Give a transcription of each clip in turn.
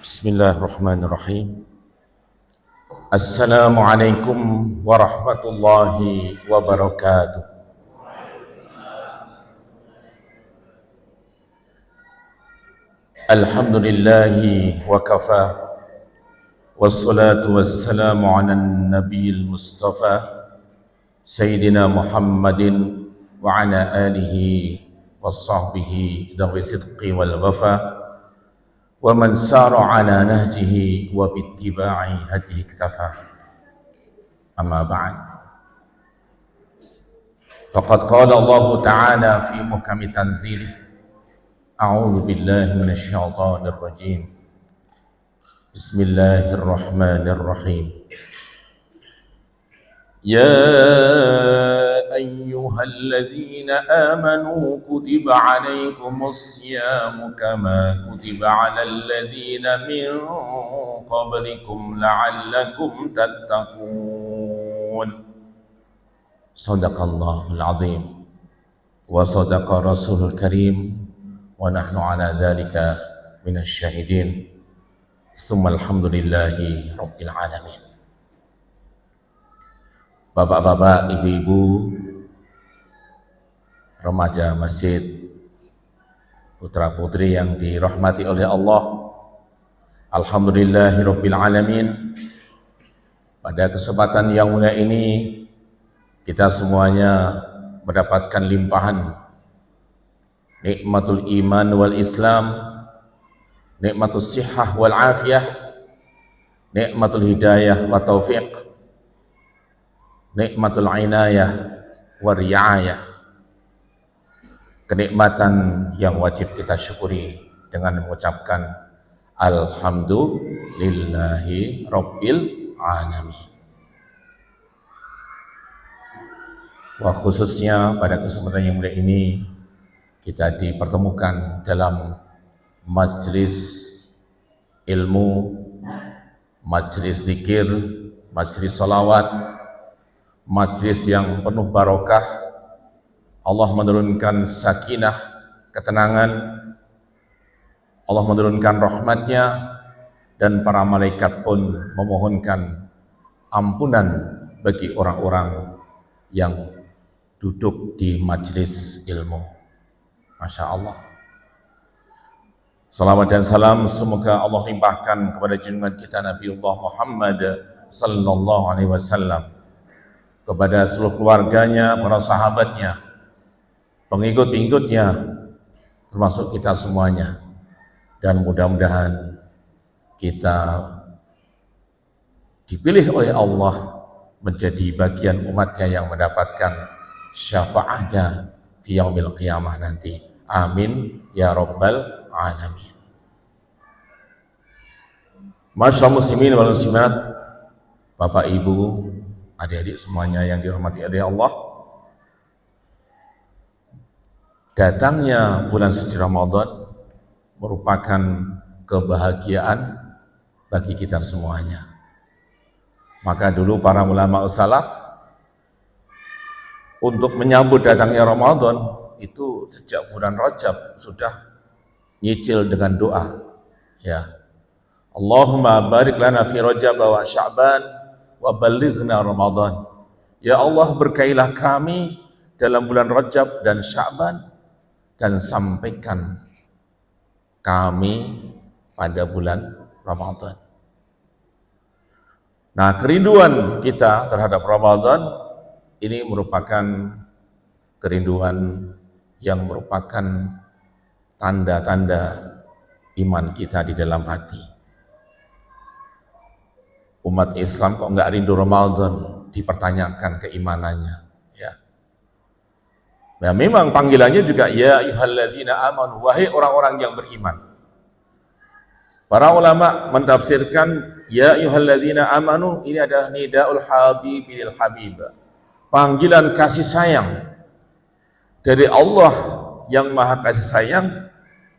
Bismillahirrahmanirrahim. Assalamualaikum warahmatullahi wabarakatuh. Alhamdulillahi wa kafa. Wassalatu wassalamu ala nabiyil mustafa Sayyidina Muhammadin wa ala alihi wa sahbihi dawi sidqi wal wafa wa man sara ala nahjihi wa bittiba'i hadihi iktafa. Amma ba'd. Faqad qala Allah Ta'ala fi muhkami tanzilih. A'udzu billahi minasy syaithanir rajim. Bismillahirrahmanirrahim. يا أيها الذين آمنوا كتب عليكم الصيام كما كتب على الذين من قبلكم لعلكم تتقون. صدق الله العظيم وصدق رسول الكريم ونحن على ذلك من الشاهدين ثم الحمد لله رب العالمين. Bapak-bapak, ibu-ibu, remaja masjid, putra-putri yang dirahmati oleh Allah, alhamdulillahirabbil alamin. Pada kesempatan yang mulia ini kita semuanya mendapatkan limpahan nikmatul iman wal islam, nikmatul sihah wal afiyah, nikmatul hidayah wa taufiq, nikmatul inayah wa riayah, kenikmatan yang wajib kita syukuri dengan mengucapkan alhamdulillahi rabbil alamin. Wah, khususnya pada kesempatan yang mulia ini kita dipertemukan dalam majelis ilmu, majelis zikir, majelis salawat, majlis yang penuh barokah. Allah menurunkan sakinah, ketenangan, Allah menurunkan rahmatnya, dan para malaikat pun memohonkan ampunan bagi orang-orang yang duduk di majlis ilmu. Masya Allah. Salawat dan salam semoga Allah limpahkan kepada junjungan kita Nabiullah Muhammad sallallahu alaihi wasallam, kepada seluruh keluarganya, para sahabatnya, pengikut-pengikutnya, termasuk kita semuanya. Dan mudah-mudahan kita dipilih oleh Allah menjadi bagian umatnya yang mendapatkan syafaatnya di yaumil qiyamah nanti. Amin ya rabbal alamin. Masyaallah muslimin wal muslimat, Bapak Ibu, adik-adik semuanya yang dirahmati oleh Allah, datangnya bulan suci Ramadan merupakan kebahagiaan bagi kita semuanya. Maka dulu para ulama salaf untuk menyambut datangnya Ramadan itu sejak bulan Rajab sudah nyicil dengan doa, ya, Allahumma barik lana fi Rajab wa Sya'ban wa balighna Ramadan. Ya Allah, berkailah kami dalam bulan Rajab dan Sya'ban dan sampaikan kami pada bulan Ramadan. Nah, kerinduan kita terhadap Ramadan ini merupakan kerinduan yang merupakan tanda-tanda iman kita di dalam hati. Umat Islam kok enggak rindu Ramadan, dipertanyakan keimanannya, ya. Nah, memang panggilannya juga ya ayyuhallazina amanu, wahai orang-orang yang beriman. Para ulama mentafsirkan ya ayyuhallazina amanu ini adalah nidaul habibil habib, panggilan kasih sayang dari Allah yang maha kasih sayang,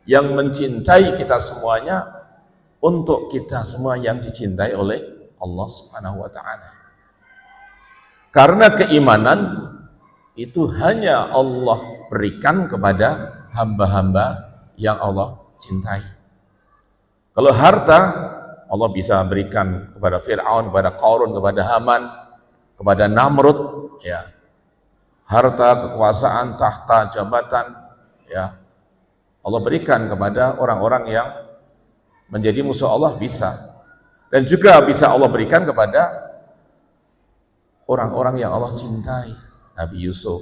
yang mencintai kita semuanya, untuk kita semua yang dicintai oleh Allah Subhanahu wa ta'ala. Karena keimanan itu hanya Allah berikan kepada hamba-hamba yang Allah cintai. Kalau harta, Allah bisa berikan kepada Fir'aun, kepada Qarun, kepada Haman, kepada Namrud, ya. Harta, kekuasaan, tahta, jabatan, ya. Allah berikan kepada orang-orang yang menjadi musuh Allah, bisa. Dan juga bisa Allah berikan kepada orang-orang yang Allah cintai. Nabi Yusuf,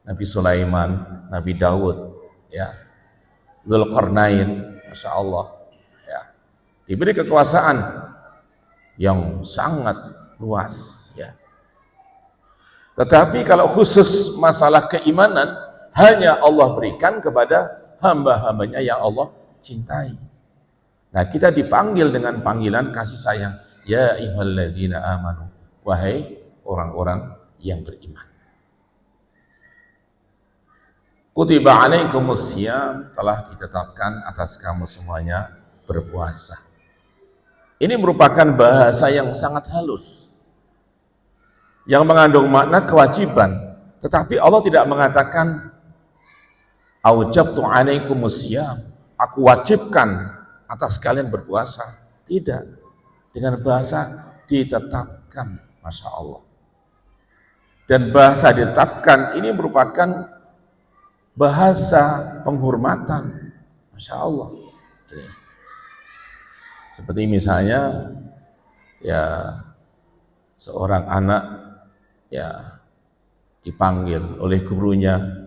Nabi Sulaiman, Nabi Daud, ya. Dzulqarnain, Masya Allah, ya. Diberi kekuasaan yang sangat luas, ya. Tetapi kalau khusus masalah keimanan, hanya Allah berikan kepada hamba-hambanya yang Allah cintai. Nah, kita dipanggil dengan panggilan kasih sayang. Ya ayyuhalladzina amanu, wahai orang-orang yang beriman. Kutiba alaikumus syiyam, telah ditetapkan atas kamu semuanya berpuasa. Ini merupakan bahasa yang sangat halus, yang mengandung makna kewajiban. Tetapi Allah tidak mengatakan aujabtu alaikumus syiyam, aku wajibkan atas kalian berpuasa. Tidak. Dengan bahasa ditetapkan, Masya Allah. Dan bahasa ditetapkan ini merupakan bahasa penghormatan, Masya Allah. Ini. Seperti misalnya, ya, seorang anak, ya, dipanggil oleh gurunya,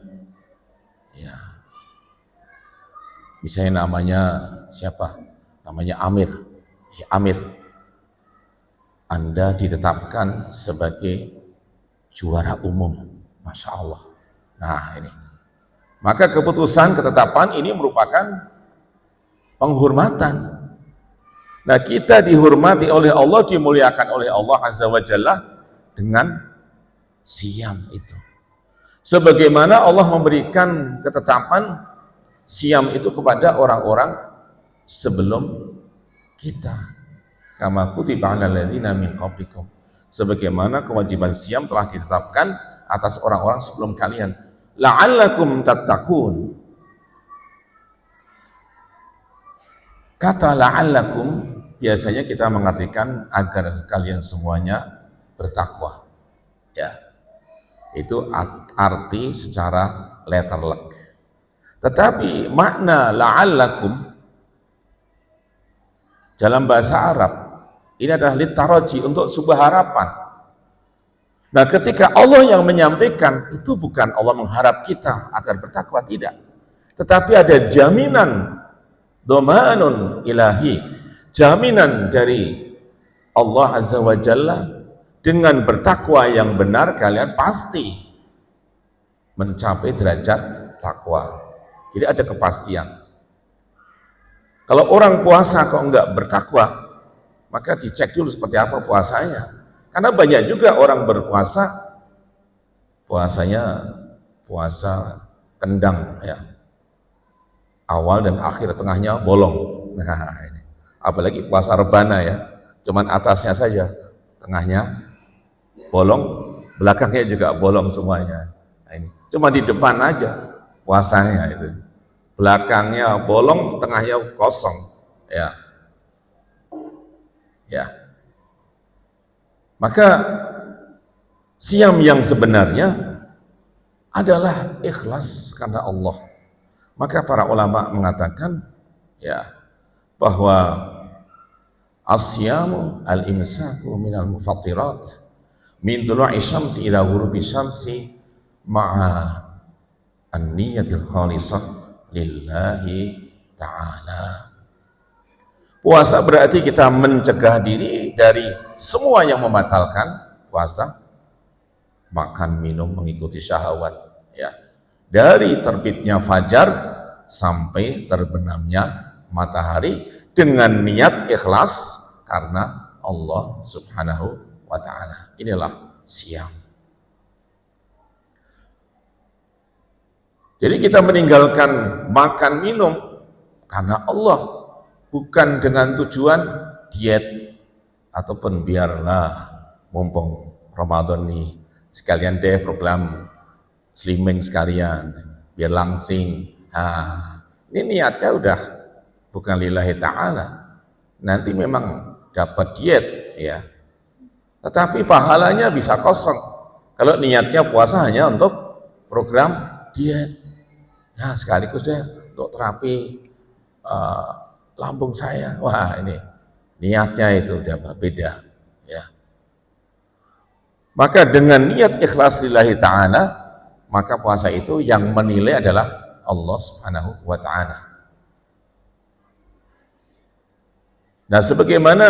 ya, misalnya namanya siapa? Namanya Amir. Ya, Amir, Anda ditetapkan sebagai juara umum, Masya Allah. Nah, ini. Maka keputusan ketetapan ini merupakan penghormatan. Nah, kita dihormati oleh Allah, dimuliakan oleh Allah Azza wa Jalla dengan siam itu. Sebagaimana Allah memberikan ketetapan siam itu kepada orang-orang sebelum kita. Kama kutiba 'alal ladzina min qablikum. Sebagaimana kewajiban siam telah ditetapkan atas orang-orang sebelum kalian. La'allakum tattaqun. Kata la'allakum biasanya kita mengartikan agar kalian semuanya bertakwa. Ya. Itu arti secara letterlek. Tetapi makna la'allakum dalam bahasa Arab ini adalah litaraji, untuk sebuah harapan. Nah, ketika Allah yang menyampaikan, itu bukan Allah mengharap kita agar bertakwa, tidak. Tetapi ada jaminan, domanun ilahi, jaminan dari Allah Azza wa Jalla, dengan bertakwa yang benar kalian pasti mencapai derajat takwa. Jadi ada kepastian. Kalau orang puasa kok enggak bertakwa, maka dicek dulu seperti apa puasanya. Karena banyak juga orang berpuasa, puasanya puasa kendang, ya. Awal dan akhir, tengahnya bolong. Nah, ini. Apalagi puasa rebana, ya. Cuman atasnya saja, tengahnya bolong, belakangnya juga bolong semuanya. Nah, ini. Cuma di depan aja puasanya itu. Belakangnya bolong, tengahnya kosong, ya. Ya. Maka siam yang sebenarnya adalah ikhlas karena Allah. Maka para ulama mengatakan, ya, bahwa asyamu al-imsaku minal mufattirat min tulu'i syamsi ila ghurubi syamsi ma'a an-niyatil khalisah lillahi ta'ala. Puasa berarti kita mencegah diri dari semua yang membatalkan puasa, makan, minum, mengikuti syahwat, ya. Dari terbitnya fajar sampai terbenamnya matahari dengan niat ikhlas karena Allah Subhanahu wa ta'ala. Inilah siam. Jadi kita meninggalkan makan minum karena Allah, bukan dengan tujuan diet ataupun biarlah mumpung Ramadan nih sekalian deh program slimming sekalian biar langsing. Nah, ini niatnya udah bukan lillahi ta'ala, nanti memang dapat diet ya, tetapi pahalanya bisa kosong kalau niatnya puasa hanya untuk program diet. Nah sekaligus ya untuk terapi lambung saya, wah ini niatnya itu udah beda ya. Maka dengan niat ikhlas lillahi ta'ala, maka puasa itu yang menilai adalah Allah subhanahu wa ta'ala. Nah sebagaimana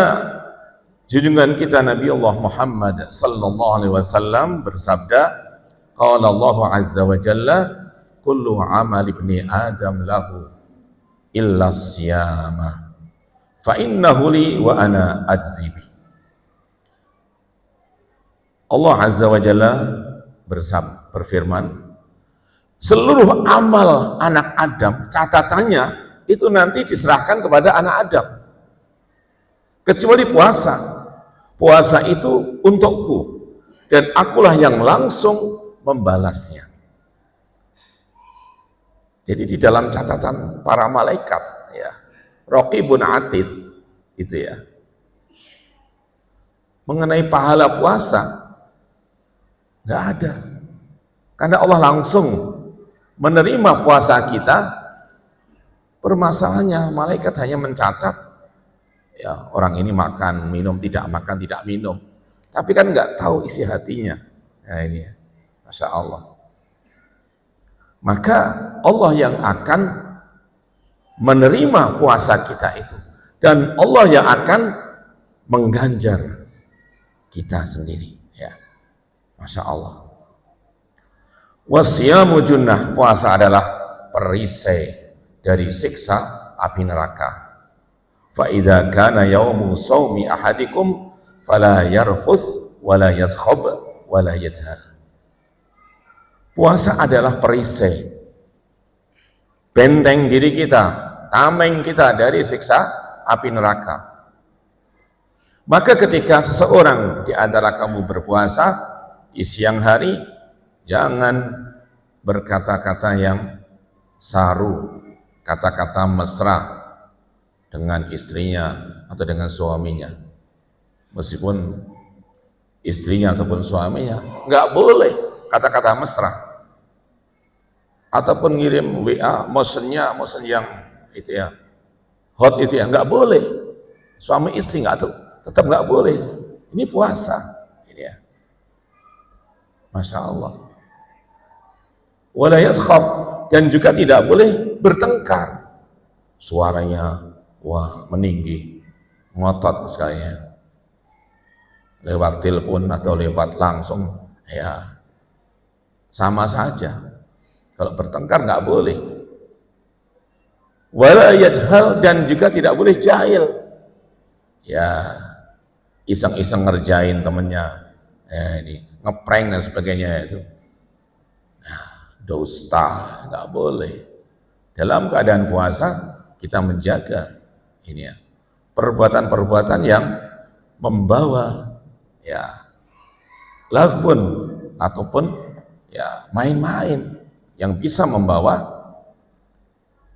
junjungan kita Nabi Allah Muhammad sallallahu alaihi wasallam bersabda, qala Allah azza wa jalla, kullu amal ibni adam lahu illa siyama fa innahu li wa ana ajzibi. Allah azza wa jalla berfirman, seluruh amal anak Adam catatannya itu nanti diserahkan kepada anak Adam, kecuali puasa. Puasa itu untukku dan akulah yang langsung membalasnya. Jadi di dalam catatan para malaikat ya, Raqibun Atid itu ya, mengenai pahala puasa nggak ada, karena Allah langsung menerima puasa kita. Permasalahannya malaikat hanya mencatat ya, orang ini makan minum, tidak makan tidak minum, tapi kan nggak tahu isi hatinya. Nah ini ya, Masya Allah. Maka Allah yang akan menerima puasa kita itu, dan Allah yang akan mengganjar kita sendiri ya, Masya Allah. Wasyamu junnah, puasa adalah perisai dari siksa api neraka. Fa idza kana yaumu shaumi ahadikum fala yarfuth wala yaskhab wala yajhal. Puasa adalah perisai, benteng diri kita, tameng kita dari siksa api neraka. Maka ketika seseorang di antara kamu berpuasa di siang hari, jangan berkata-kata yang saru, kata-kata mesra dengan istrinya atau dengan suaminya. Meskipun istrinya ataupun suaminya, nggak boleh kata-kata mesra. Ataupun ngirim WA, motion yang itu ya, hot itu ya, nggak boleh. Suami istri nggak tuh, tetap nggak boleh. Ini puasa, ini ya. Masya Allah. Wala yaskhab, dan juga tidak boleh bertengkar. Suaranya wah meninggi, ngotot sekalinya. Lewat telepon atau lewat langsung, ya sama saja. Kalau bertengkar nggak boleh. Wala yajhal, dan juga tidak boleh jahil. Ya iseng-iseng ngerjain temennya, ini ngeprank dan sebagainya itu. Nah, dusta, nggak boleh. Dalam keadaan puasa kita menjaga ini ya, perbuatan-perbuatan yang membawa ya lagun ataupun ya main-main yang bisa membawa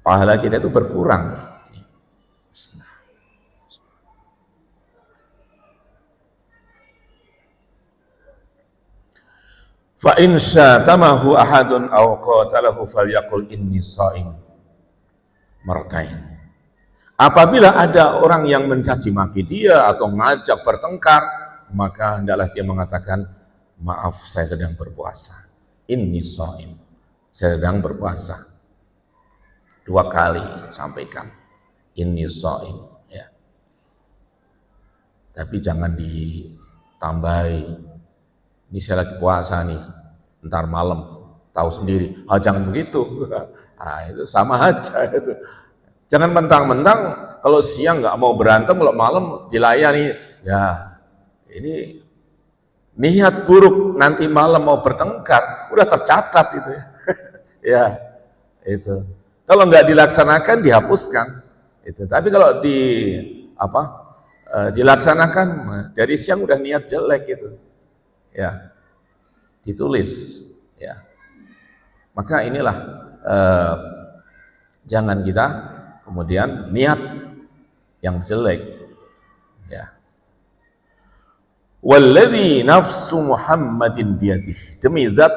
pahala kita itu berkurang. Bismillah. Fa in syatamahu ahadun aw qatalahu falyaqul inni shaim martain. Apabila ada orang yang mencaci maki dia atau ngajak bertengkar, maka hendaklah dia mengatakan, maaf saya sedang berpuasa. Inni shaim, saya sedang berpuasa. 2 kali sampaikan inni shaim ya. Tapi jangan ditambahi, ini saya lagi puasa nih, ntar malam tahu sendiri. Jangan begitu. Itu sama aja itu. Jangan mentang-mentang kalau siang nggak mau berantem, kalau malam dilayani. Ya, ini niat buruk, nanti malam mau bertengkar, udah tercatat itu ya. Ya, itu. Kalau nggak dilaksanakan, dihapuskan. Itu. Tapi kalau dilaksanakan, dari siang udah niat jelek itu. Ya, ditulis. Ya, maka inilah jangan kita kemudian niat yang jelek Ya. Walladzi nafsu Muhammadin biyadih, demi zat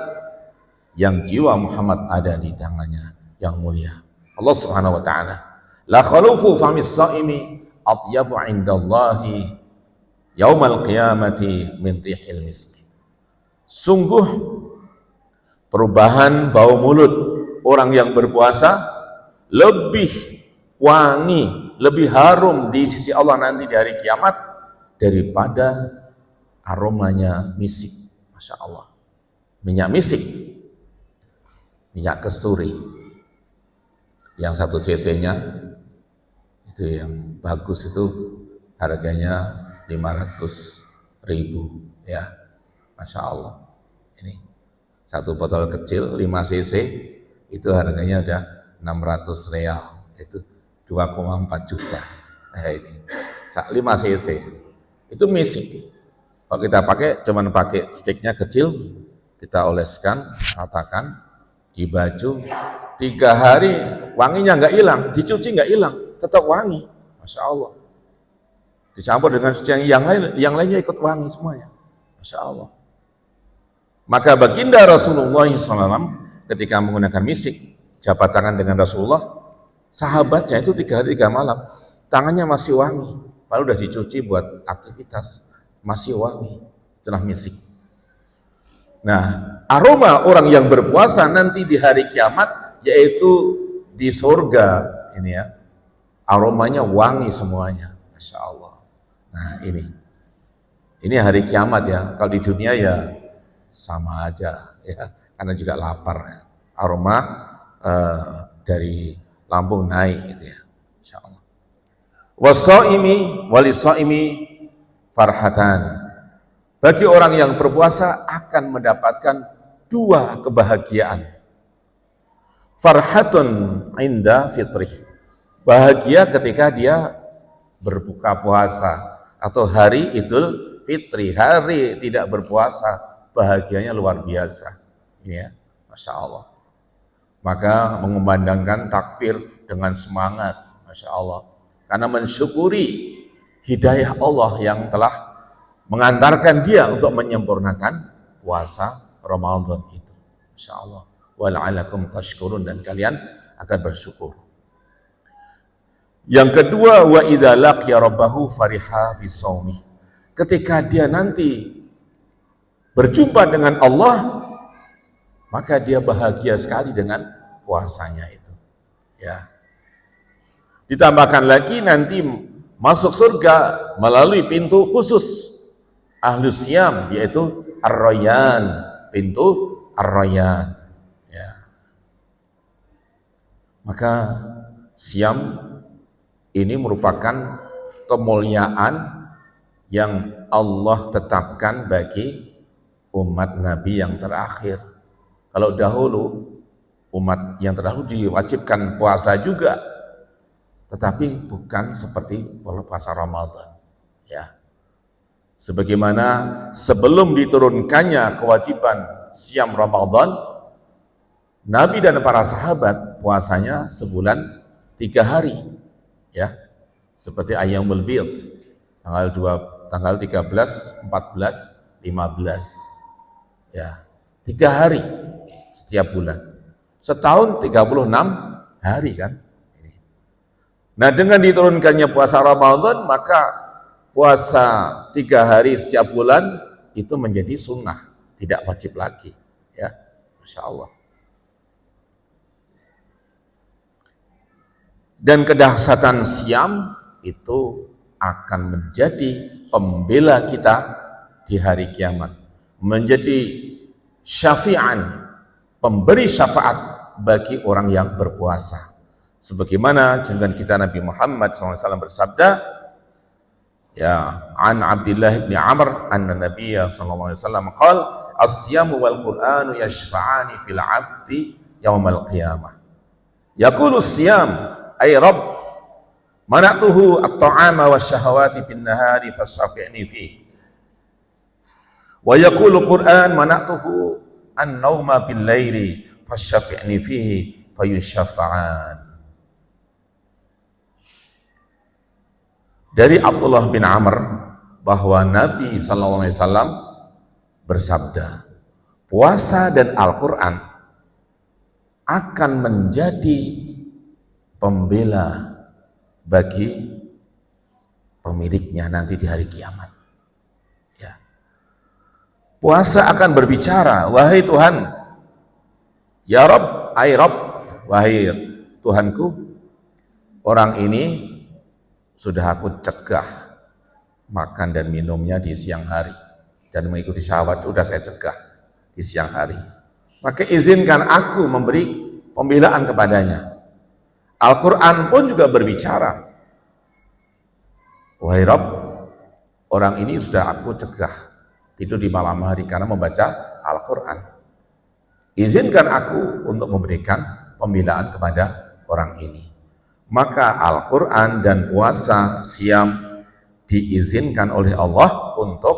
yang jiwa Muhammad ada di tangannya yang mulia, Allah Subhanahu wa taala, la khalufu famis shaimi atyabu indallahi yaumal qiyamati min rihil misk. Sungguh perubahan bau mulut orang yang berpuasa lebih wangi, lebih harum di sisi Allah nanti di hari kiamat daripada aromanya misik. Masya Allah, minyak misik, minyak kesturi yang 1 cc nya itu yang bagus itu harganya 500.000 ya. Masya Allah, ini 1 botol kecil 5 cc itu harganya udah 600 real, itu 2,4 juta. Ini 5 cc itu misik. Kalau kita pakai, cuman pakai sticknya kecil, kita oleskan, ratakan di baju, 3 hari wanginya nggak hilang, dicuci nggak hilang, tetap wangi. Masya Allah. Dicampur dengan suci yang lainnya ikut wangi semuanya. Masya Allah. Maka baginda Rasulullah SAW ketika menggunakan misik, jabat tangan dengan Rasulullah, sahabatnya itu 3 hari 3 malam, tangannya masih wangi, padahal udah dicuci buat aktivitas. Masih wangi, itulah misik. Nah, aroma orang yang berpuasa nanti di hari kiamat, yaitu di surga ini ya, aromanya wangi semuanya, Masya Allah. Nah ini hari kiamat ya. Kalau di dunia ya sama aja ya, karena juga lapar ya. Aroma dari lambung naik gitu ya, Masya Allah. Wasaimi walisaimi farhatan, bagi orang yang berpuasa akan mendapatkan 2 kebahagiaan. Farhatun inda fitrih, bahagia ketika dia berbuka puasa, atau hari Idul Fitri, hari tidak berpuasa, bahagianya luar biasa ya, Masya Allah. Maka mengumandangkan takbir dengan semangat, Masya Allah, karena mensyukuri hidayah Allah yang telah mengantarkan dia untuk menyempurnakan puasa Ramadan itu. Masya Allah. Wala'alakum tashkurun, dan kalian akan bersyukur. Yang kedua, wa idza laqiya rabbahu fariha bisawmi, ketika dia nanti berjumpa dengan Allah, maka dia bahagia sekali dengan puasanya itu ya. Ditambahkan lagi nanti masuk surga melalui pintu khusus Ahlus Siyam, yaitu Ar-Rayyan, pintu Ar-Rayyan ya. Maka Siyam ini merupakan kemuliaan yang Allah tetapkan bagi umat Nabi yang terakhir. Kalau dahulu umat yang terdahulu diwajibkan puasa juga, tetapi bukan seperti puasa Ramadan ya. Sebagaimana sebelum diturunkannya kewajiban Siyam Ramadan, Nabi dan para sahabat puasanya sebulan 3 hari ya, seperti Ayyamul Bid, tanggal 13, 14, 15 ya, 3 hari setiap bulan, setahun 36 hari kan. Nah, dengan diturunkannya puasa Ramadan, maka puasa 3 hari setiap bulan itu menjadi sunnah, tidak wajib lagi ya. Masya Allah. Dan kedahsyatan Siyam itu akan menjadi pembela kita di hari kiamat, menjadi syafi'an, pemberi syafaat bagi orang yang berpuasa. Sebagaimana dengan kita Nabi Muhammad SAW bersabda, ya, an Abdullah bin Amr anna Nabiyya sallallahu alaihi wasallam qala as-siyamu wal Qur'anu yashfa'ani fil 'abdi yaumal qiyamah. Yaqulu as-siyam ay rabb mana'tuhu at-ta'ama wasyahawati bin nahari fasyafi'ni fihi. Wa yaqulu Qur'an mana'tuhu an-nauma bil laili fasyafi'ni fihi fayusyafa'an. Dari Abdullah bin Amr bahwa Nabi SAW bersabda, puasa dan Al-Quran akan menjadi pembela bagi pemiliknya nanti di hari kiamat. Ya. Puasa akan berbicara, wahai Tuhan, ya Rabb, ay Rabb, wahai Tuhanku, orang ini sudah aku cegah makan dan minumnya di siang hari dan mengikuti syahwat, sudah saya cegah di siang hari. Maka izinkan aku memberi pembelaan kepadanya. Al-Quran pun juga berbicara, wahai Rabb, orang ini sudah aku cegah tidur di malam hari karena membaca Al-Quran. Izinkan aku untuk memberikan pembelaan kepada orang ini. Maka Al-Quran dan puasa siam diizinkan oleh Allah untuk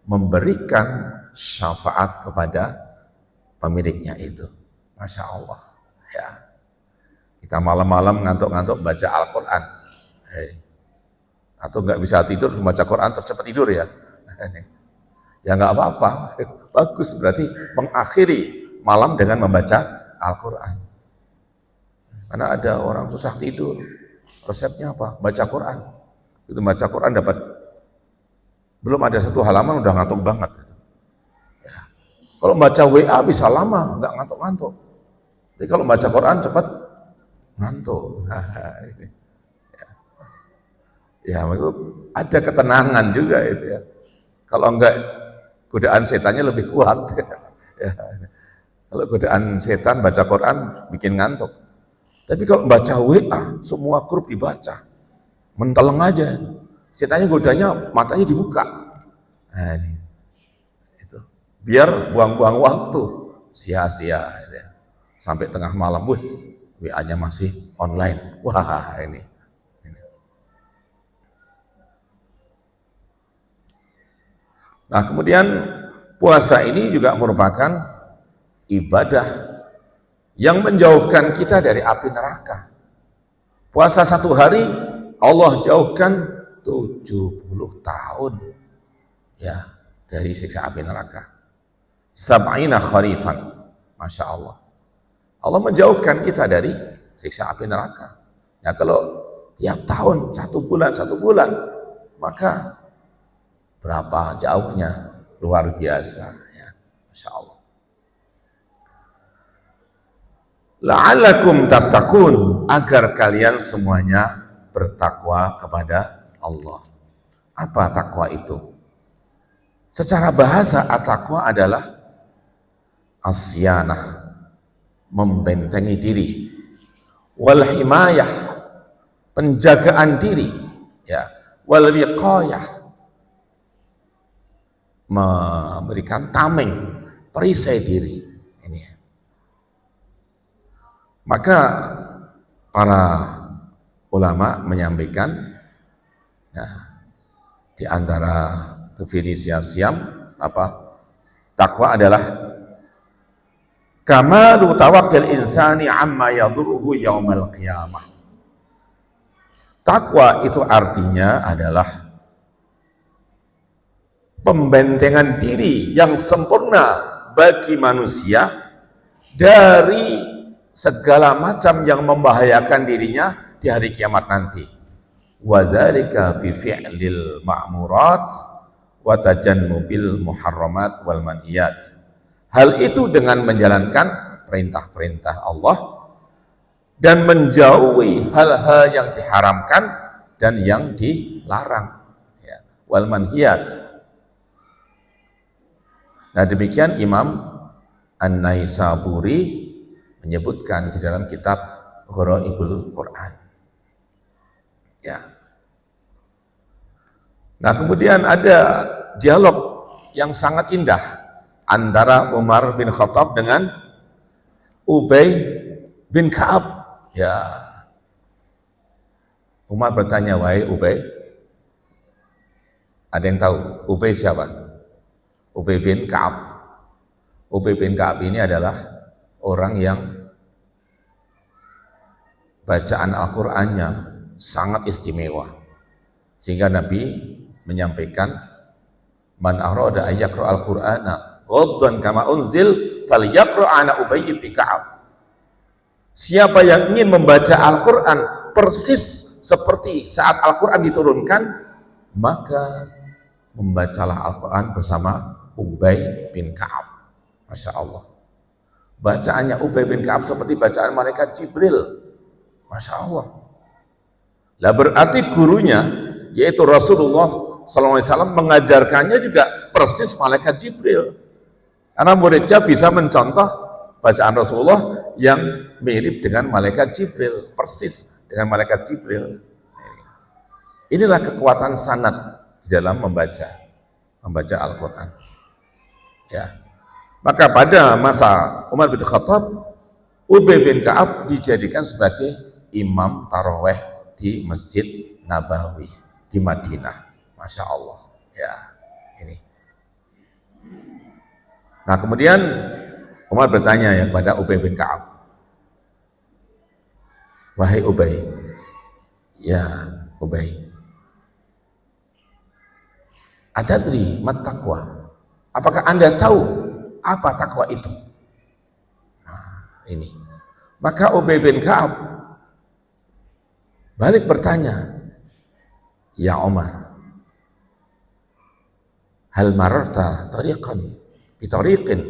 memberikan syafaat kepada pemiliknya itu. Masya Allah. Ya. Kita malam-malam ngantuk-ngantuk baca Al-Quran. Atau nggak bisa tidur membaca Quran terus cepat tidur ya. Ya nggak apa-apa. Bagus, berarti mengakhiri malam dengan membaca Al-Quran. Karena ada orang susah tidur, resepnya apa? Baca Quran. Itu baca Quran dapat, belum ada satu halaman udah ngantuk banget. Ya. Kalau baca WA bisa lama, nggak ngantuk-ngantuk. Tapi kalau baca Quran cepat ngantuk. Ya, itu ada ketenangan juga itu ya. Kalau enggak, godaan setannya lebih kuat. Ya. Kalau godaan setan baca Quran bikin ngantuk. Tapi kalau baca WA, semua grup dibaca, menteleng aja. Setannya godanya, matanya dibuka. Nah, ini. Itu. Biar buang-buang waktu, sia-sia. Gitu ya. Sampai tengah malam, WA-nya masih online. Wah, ini. Nah, kemudian puasa ini juga merupakan ibadah yang menjauhkan kita dari api neraka. Puasa 1 hari, Allah jauhkan 70 tahun ya dari siksa api neraka. Sab'ina kharifan, Masya Allah. Allah menjauhkan kita dari siksa api neraka. Ya kalau tiap tahun, 1 bulan, maka berapa jauhnya, luar biasa ya, Masya Allah. La'allakum tattaqun, agar kalian semuanya bertakwa kepada Allah. Apa takwa itu? Secara bahasa, at-taqwa adalah asyanah, membentengi diri, wal himayah, penjagaan diri, ya, wal wiqayah, memberikan tameng, perisai diri. Ini ya. Maka para ulama menyampaikan, nah, di antara definisi siam apa? Takwa adalah kamalu tawakkul insani amma yadurruhu yaumal qiyamah. Takwa itu artinya adalah pembentengan diri yang sempurna bagi manusia dari segala macam yang membahayakan dirinya di hari kiamat nanti. Wa dzalika bi fi'lil ma'murat wa tajannubil muharramat wal manhiyat. Hal itu dengan menjalankan perintah-perintah Allah dan menjauhi hal-hal yang diharamkan dan yang dilarang. Ya. Wal manhiyat. Nah, demikian Imam An-Naisaburi menyebutkan di dalam kitab Gharaibul Quran. Ya. Nah, kemudian ada dialog yang sangat indah antara Umar bin Khattab dengan Ubay bin Ka'ab. Ya. Umar bertanya, wahai Ubay, ada yang tahu Ubay siapa? Ubay bin Ka'ab. Ubay bin Ka'ab ini adalah orang yang bacaan Al-Qur'annya sangat istimewa. Sehingga Nabi menyampaikan, man arada an yaqra al-Qur'ana ghaddan kama unzil falyaqra ana Ubay bin Ka'ab. Siapa yang ingin membaca Al-Qur'an persis seperti saat Al-Qur'an diturunkan, maka membacalah Al-Qur'an bersama Ubay bin Ka'ab. Masya Allah. Bacaannya Ubay bin Ka'ab seperti bacaan malaikat Jibril. Masya Allah. Lah berarti gurunya, yaitu Rasulullah SAW, mengajarkannya juga persis malaikat Jibril. Karena muridnya bisa mencontoh bacaan Rasulullah yang mirip dengan malaikat Jibril, persis dengan malaikat Jibril. Inilah kekuatan sanad di dalam membaca Al-Quran. Ya. Maka pada masa Umar bin Khattab, Ubay bin Ka'ab dijadikan sebagai imam taraweh di Masjid Nabawi di Madinah. Masya Allah. Ya, ini. Nah, kemudian Umar bertanya ya kepada Ubay bin Ka'ab, wahai Ubay, ya Ubay, atadri mat taqwa? Apakah Anda tahu apa takwa itu? Nah, ini. Maka Ubay bin Ka'ab balik bertanya, ya Umar, hal mararta tariqan bitariqin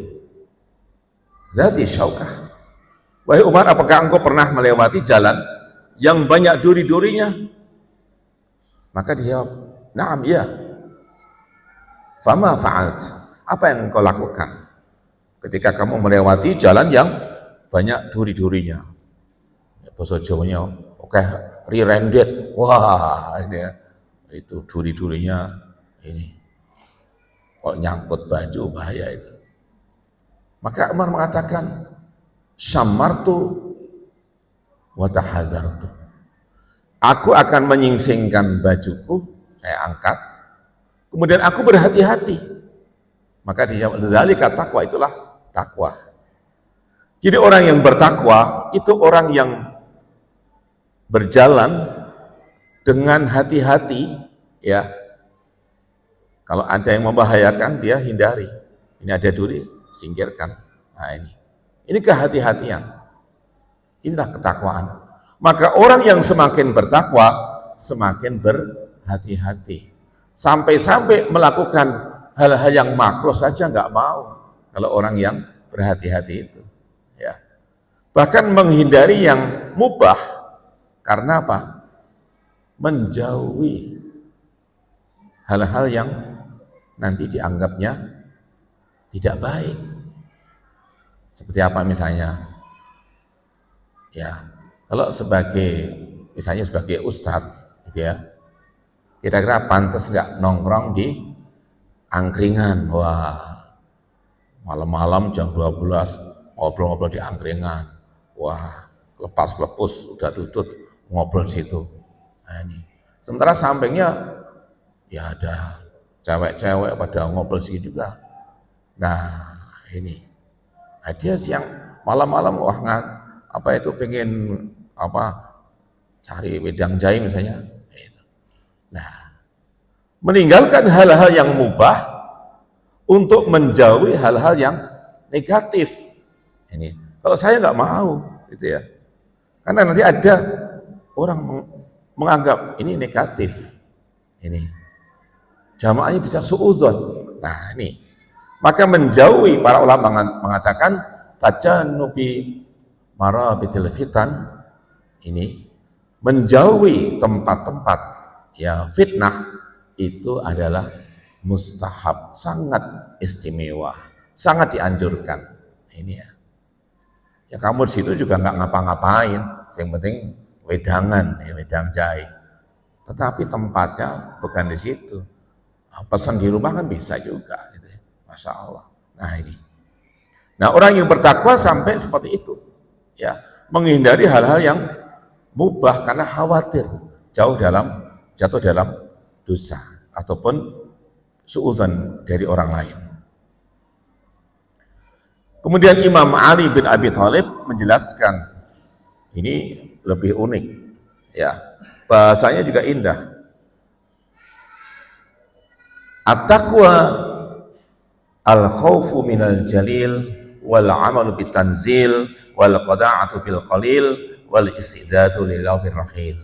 dzati syaukah? Wahai Umar, apakah engkau pernah melewati jalan yang banyak duri-durinya? Maka dia jawab, na'am, ya. Fama fa'alt? Apa yang engkau lakukan ketika kamu melewati jalan yang banyak duri-durinya? Bahasa Jawanya, oke, rerendet. Wah, ini ya, itu duri-durinya ini. Kok nyangkut baju, bahaya itu. Maka Umar mengatakan, syamartu wa tahadzartu. Aku akan menyingsingkan bajuku, saya angkat, kemudian aku berhati-hati. Maka dia dzalika taqwa, itulah takwa. Jadi orang yang bertakwa itu orang yang berjalan dengan hati-hati, ya. Kalau ada yang membahayakan, dia hindari. Ini ada duri, singkirkan. Nah ini kehati-hatian. Inilah ketakwaan. Maka orang yang semakin bertakwa, semakin berhati-hati. Sampai-sampai melakukan hal-hal yang makruh saja nggak mau. Kalau orang yang berhati-hati itu, ya. Bahkan menghindari yang mubah. Karena apa? Menjauhi hal-hal yang nanti dianggapnya tidak baik. Seperti apa misalnya? Ya, kalau misalnya sebagai ustadz, gitu ya, kira-kira pantas nggak nongkrong di angkringan? Wah, malam-malam jam 12 ngobrol-ngobrol di angkringan. Wah, lepas-lepus udah tutut ngobrol situ. Nah, ini. Sementara sampingnya ya ada cewek-cewek pada ngobrol situ juga. Nah, ini. Nah, dia siang malam-malam wah pengen cari wedang jahe misalnya. Nah, meninggalkan hal-hal yang mubah untuk menjauhi hal-hal yang negatif. Ini kalau saya nggak mau, gitu ya. Karena nanti ada orang menganggap ini negatif. Ini jamaahnya bisa suudzon. Nah, ini. Maka menjauhi, para ulama mengatakan tajannubi marabitil fitan, ini menjauhi tempat-tempat ya fitnah itu adalah mustahab, sangat istimewa, sangat dianjurkan. Ini ya. Ya kamu di situ juga nggak ngapa-ngapain, yang penting wedangan, ya, wedang jahe. Tetapi tempatnya bukan di situ. Pesan di rumah kan bisa juga, gitu ya. Masya Allah. Nah ini. Nah orang yang bertakwa sampai seperti itu, ya menghindari hal-hal yang mubah karena khawatir jatuh dalam dosa ataupun suudzon dari orang lain. Kemudian Imam Ali bin Abi Thalib menjelaskan, ini lebih unik, ya bahasanya juga indah. At-taqwa al-khawfu minal jalil wal amalu bitanzil wal qada'atu bil qalil wal istidadu lil yawmir rahil.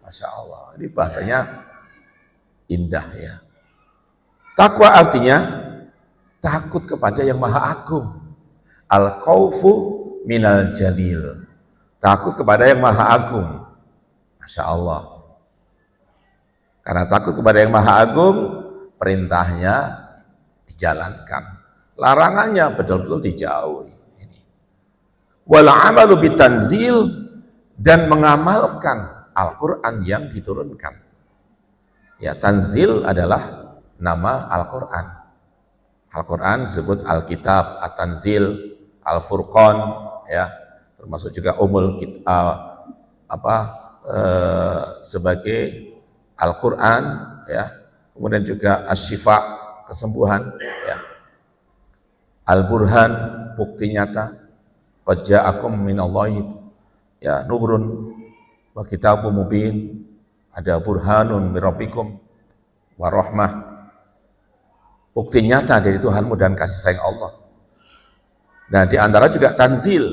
Masya Allah, ini bahasanya indah ya. Takwa artinya takut kepada yang maha agung. Al-khawfu minal jalil, takut kepada yang maha agung. Masya Allah. Karena takut kepada yang maha agung, perintahnya dijalankan, larangannya betul-betul dijauhi. Wal amalu bitanzil, dan mengamalkan Al-Quran yang diturunkan. Ya, tanzil adalah nama Al-Quran. Al-Quran disebut Alkitab, At-Tanzil, Al-Furqan, ya, termasuk juga sebagai Al-Quran, ya, kemudian juga Asy-Syifa, kesembuhan, ya, Al-Burhan, bukti nyata, qad ja'akum minallahi, ya, nurun wa kitabun mubin, ada burhanun min rabbikum wa rahmah, bukti nyata dari Tuhanmu dan kasih sayang Allah. Nah, di antara juga tanzil,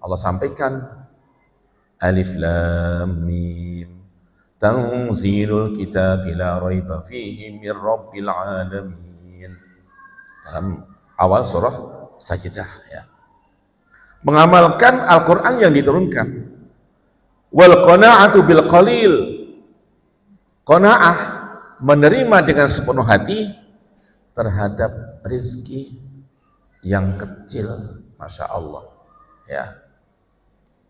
Allah sampaikan alif lam mim tanzilul kitab la raiba fihi min rabbil alamin, dalam awal surah Sajdah, ya. Mengamalkan Al-Quran yang diturunkan. Wal qana'atu bil qalil, qanaah, menerima dengan sepenuh hati terhadap rezeki yang kecil. Masya Allah, ya.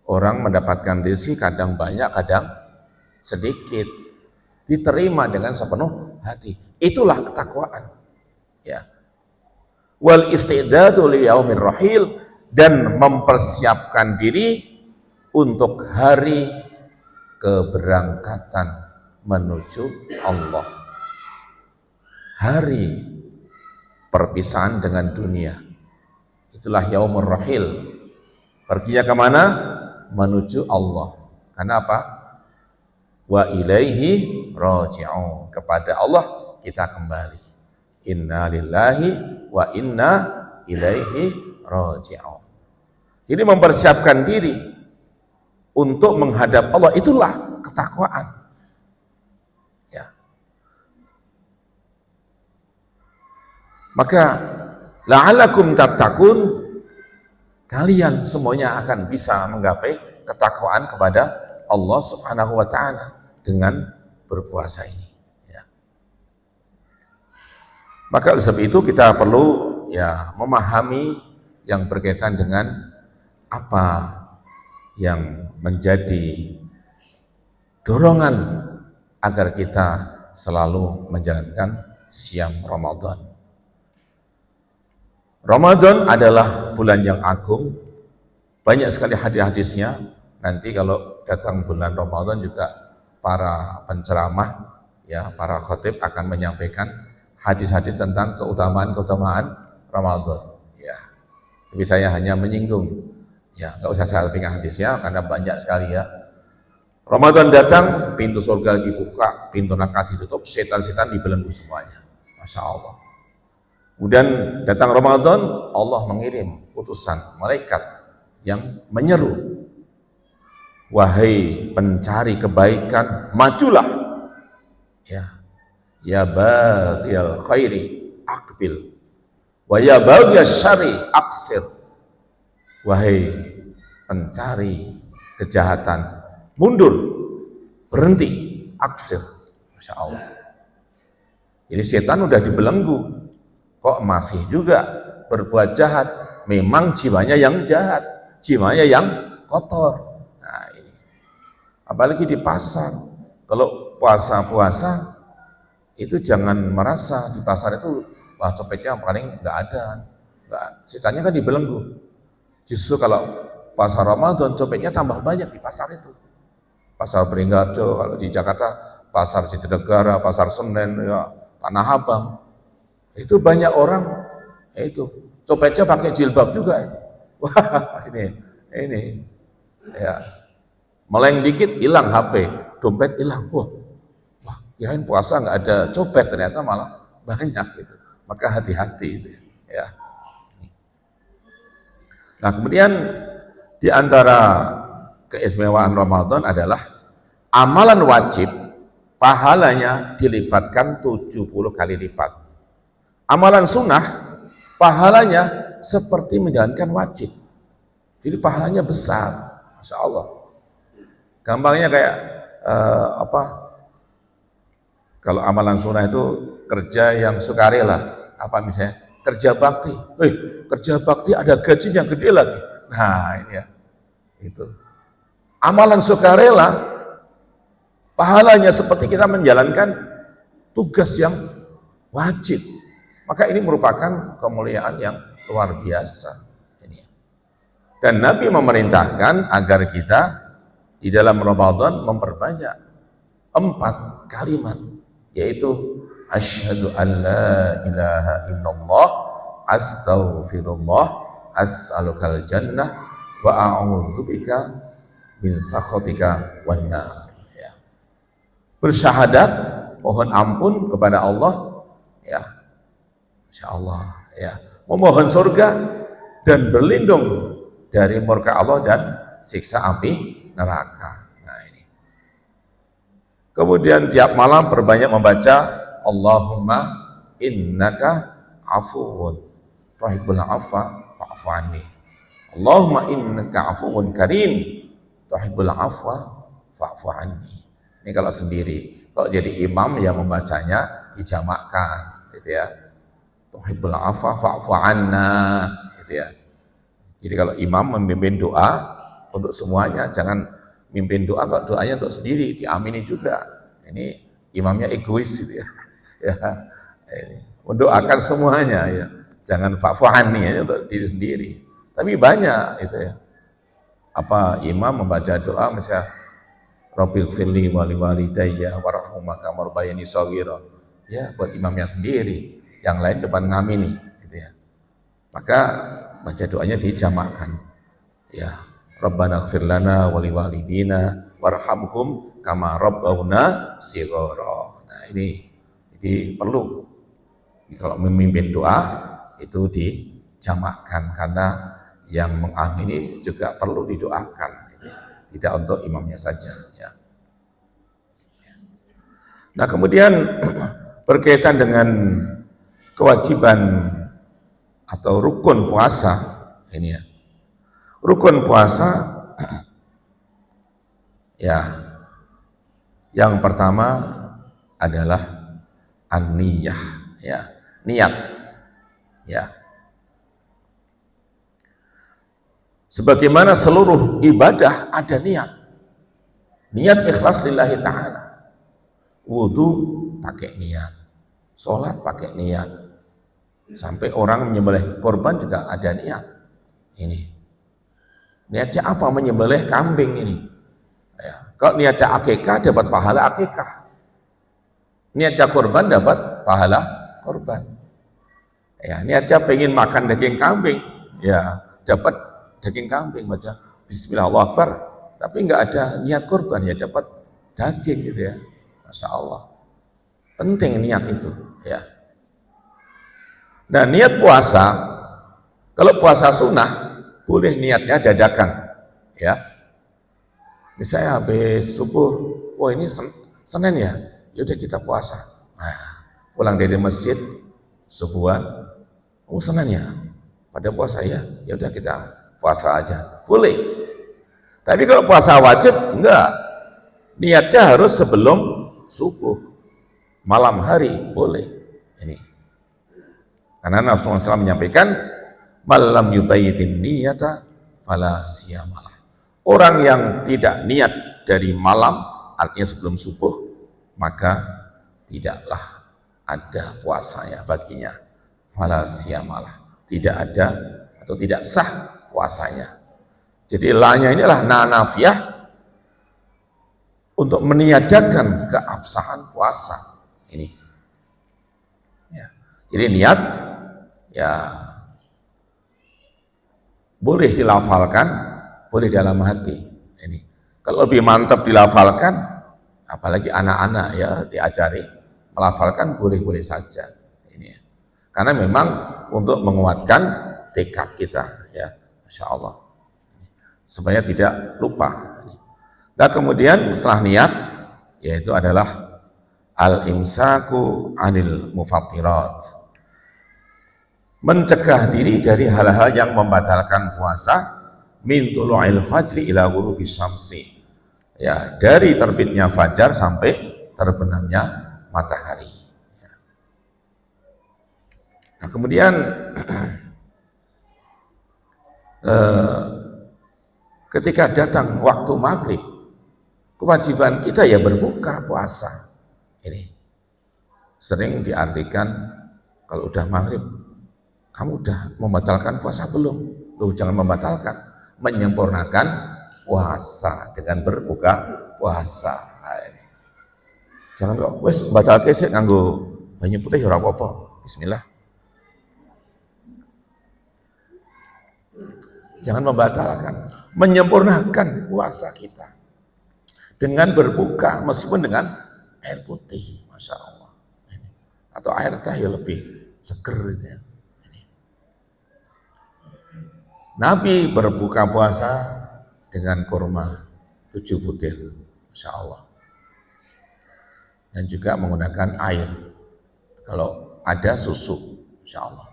Orang mendapatkan rezeki kadang banyak, kadang sedikit, diterima dengan sepenuh hati. Itulah ketakwaan, ya. Wal istidadu li yaumir rahil, dan mempersiapkan diri untuk hari keberangkatan menuju Allah, hari perpisahan dengan dunia. Itulah yaumur rahil, perginya kemana? Menuju Allah. Karena apa? Wa ilaihi raji'un, kepada Allah kita kembali. Inna lillahi wa inna ilaihi raji'un. Jadi mempersiapkan diri untuk menghadap Allah, itulah ketakwaan, ya. Maka la'alakum tattaqun, kalian semuanya akan bisa menggapai ketakwaan kepada Allah Subhanahu wa taala dengan berpuasa ini, ya. Maka oleh sebab itu kita perlu, ya, memahami yang berkaitan dengan apa yang menjadi dorongan agar kita selalu menjalankan siam Ramadan. Ramadan adalah bulan yang agung, banyak sekali hadis-hadisnya. Nanti kalau datang bulan Ramadan juga para penceramah, ya, para khatib akan menyampaikan hadis-hadis tentang keutamaan-keutamaan Ramadan, ya. Tapi saya hanya menyinggung, ya, nggak usah saya pinggah hadisnya karena banyak sekali, ya. Ramadan datang, pintu surga dibuka, pintu neraka ditutup, setan-setan dibelenggu semuanya. Masya Allah. Kemudian datang Ramadan, Allah mengirim utusan malaikat yang menyeru, wahai pencari kebaikan, majulah, ya, ya baghiyal khairi aqbil wa ya baghiyal syarri aqsir, wahai pencari kejahatan, mundur, berhenti, aksir. Masya Allah. Jadi setan udah dibelenggu, kok masih juga berbuat jahat. Memang jiwanya yang jahat, jiwanya yang kotor. Nah ini, apalagi di pasar, kalau puasa-puasa itu jangan merasa di pasar itu, wah, copetnya paling nggak ada. Setannya kan dibelenggu. Justru kalau pasar Ramadan, copetnya tambah banyak di pasar itu. Pasar Beringharjo, kalau di Jakarta, pasar Jatinegara, pasar Senen, ya, Tanah Abang. Itu banyak orang, ya itu, copetnya pakai jilbab juga. Itu. Wah, ini, ya, meleng dikit, hilang HP, dompet hilang. Wah, kirain puasa nggak ada copet, ternyata malah banyak itu. Maka hati-hati itu ya. Nah, kemudian di antara keistimewaan Ramadan adalah amalan wajib pahalanya dilipatkan 70 kali lipat. Amalan sunnah pahalanya seperti menjalankan wajib. Jadi pahalanya besar, Masya Allah. Gampangnya kayak kalau amalan sunnah itu kerja yang sukarela, apa misalnya kerja bakti. Kerja bakti ada gajinya gede lagi. Nah, ini ya. Itu. Amalan sukarela pahalanya seperti kita menjalankan tugas yang wajib. Maka ini merupakan kemuliaan yang luar biasa. Ini. Dan Nabi memerintahkan agar kita di dalam Ramadan memperbanyak 4 kalimat, yaitu asyhadu an la ilaha illallah, astaghfirullah, as'alukal jannah, wa a'udzubika min sakhatika wan nar. Ya. Bersyahadat, mohon ampun kepada Allah, ya, insyaallah, ya, memohon surga dan berlindung dari murka Allah dan siksa api neraka. Nah, ini. Kemudian tiap malam perbanyak membaca Allahumma innaka afuwun tuhibbul afwa fa'fu anni. Allahumma innaka afuwun karim tuhibbul afwa fa'fu anni. Ini kalau sendiri. Kalau jadi imam ya membacanya dijamakkan, gitu ya. Tuhibbul afwa fa'fu anna, gitu ya. Jadi kalau imam memimpin doa untuk semuanya, jangan mimpin doa kok doanya untuk sendiri, diamini juga. Ini imamnya egois gitu ya. Ya, ini. Mendoakan semuanya ya. Jangan fa'fu anni ya, untuk diri sendiri. Tapi banyak itu ya. Apa imam membaca doa misalnya Rabbighfirli wa liwalidayya warhamhuma kama rabbayani shaghira. Ya, buat imamnya sendiri. Yang lain coba ngamini gitu ya. Maka baca doanya dijamakkan. Ya, Rabbana ighfir lana wa liwalidina warhamhum kama rabbawna shighara. Nah, ini jadi perlu kalau memimpin doa itu dijamakkan karena yang mengamini juga perlu didoakan, tidak untuk imamnya saja ya. Nah, kemudian berkaitan dengan kewajiban atau rukun puasa ini ya. Rukun puasa ya, yang pertama adalah an-niyah ya, niat ya. Sebagaimana seluruh ibadah ada niat. Niat ikhlas lillahi ta'ala. Wudu pakai niat, sholat pakai niat, sampai orang menyembelih korban juga ada niat. Ini niatnya apa? Menyembelih kambing ini ya. Kalau niatnya akikah dapat pahala akikah, niatnya korban dapat pahala korban ya. Niatnya pengen makan daging kambing ya, dapat daging kambing, baca bismillah Allahu akbar, tapi nggak ada niat korban ya dapat daging gitu ya. Masya Allah, penting niat itu ya. Nah, niat puasa, kalau puasa sunnah boleh niatnya dadakan ya. Misalnya habis subuh, oh ini Senin ya, yaudah kita puasa. Nah, pulang dari masjid subuhan, oh Senin ya, pada puasa ya, yaudah kita puasa aja, boleh. Tapi kalau puasa wajib enggak, niatnya harus sebelum subuh, malam hari boleh. Ini karena Rasulullah SAW menyampaikan malam yubayyitin niyata fala siyamalah. Orang yang tidak niat dari malam, artinya sebelum subuh, maka tidaklah ada puasanya baginya. Fala siyamalah, tidak ada atau tidak sah puasanya. Jadi lanya inilah nanafiyah untuk meniadakan keabsahan puasa ini. Ya. Jadi niat ya boleh dilafalkan, boleh dalam hati. Ini kalau lebih mantap dilafalkan, apalagi anak-anak ya diajari melafalkan boleh-boleh saja. ini ya. Karena memang untuk menguatkan tekad kita ya, Masya Allah, supaya tidak lupa. Nah kemudian setelah niat, yaitu adalah al-imsaku anil mufattirat, mencegah diri dari hal-hal yang membatalkan puasa, min tulu'il fajri ila ghurubi syamsi, ya, dari terbitnya fajar sampai terbenamnya matahari. Nah kemudian ketika datang waktu maghrib, kewajiban kita ya berbuka puasa. Ini sering diartikan kalau udah maghrib, kamu udah membatalkan puasa belum? Loh, jangan membatalkan, menyempurnakan puasa dengan berbuka puasa. Jangan kok wes batal kesek nganggo banyu putih ora apa-apa. Bismillah. Jangan membatalkan, menyempurnakan puasa kita dengan berbuka meskipun dengan air putih, Masya Allah. Atau air teh yang lebih seger gitu ya. Nabi berbuka puasa dengan kurma 7 butir, Masya Allah. Dan juga menggunakan air. Kalau ada susu, Masya Allah.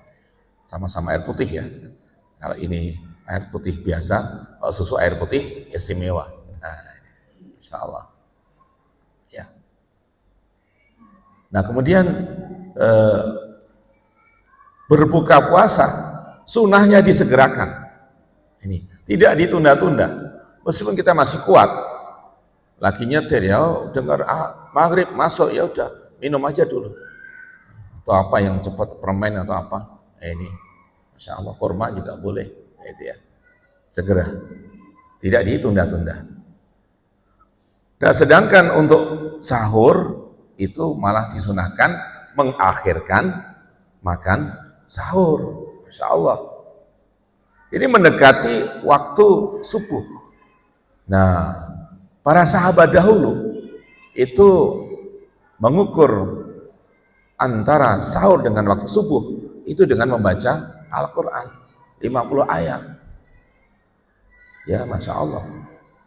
Sama-sama air putih ya. Kalau ini air putih biasa, kalau susu air putih istimewa. Nah, Insya Allah. Ya. Nah kemudian berbuka puasa, sunnahnya disegerakan. Ini tidak ditunda-tunda. Meskipun kita masih kuat, lagi nyetir ya, dengar maghrib masuk ya udah minum aja dulu. Atau apa yang cepat, permen atau apa. Ini, Masya Allah, kurma juga boleh. Itu ya, segera, tidak ditunda-tunda. Nah sedangkan untuk sahur itu malah disunahkan mengakhirkan makan sahur, Masya Allah. Ini mendekati waktu subuh. Nah para sahabat dahulu itu mengukur antara sahur dengan waktu subuh itu dengan membaca Al-Quran 50 ayat. Ya Masya Allah,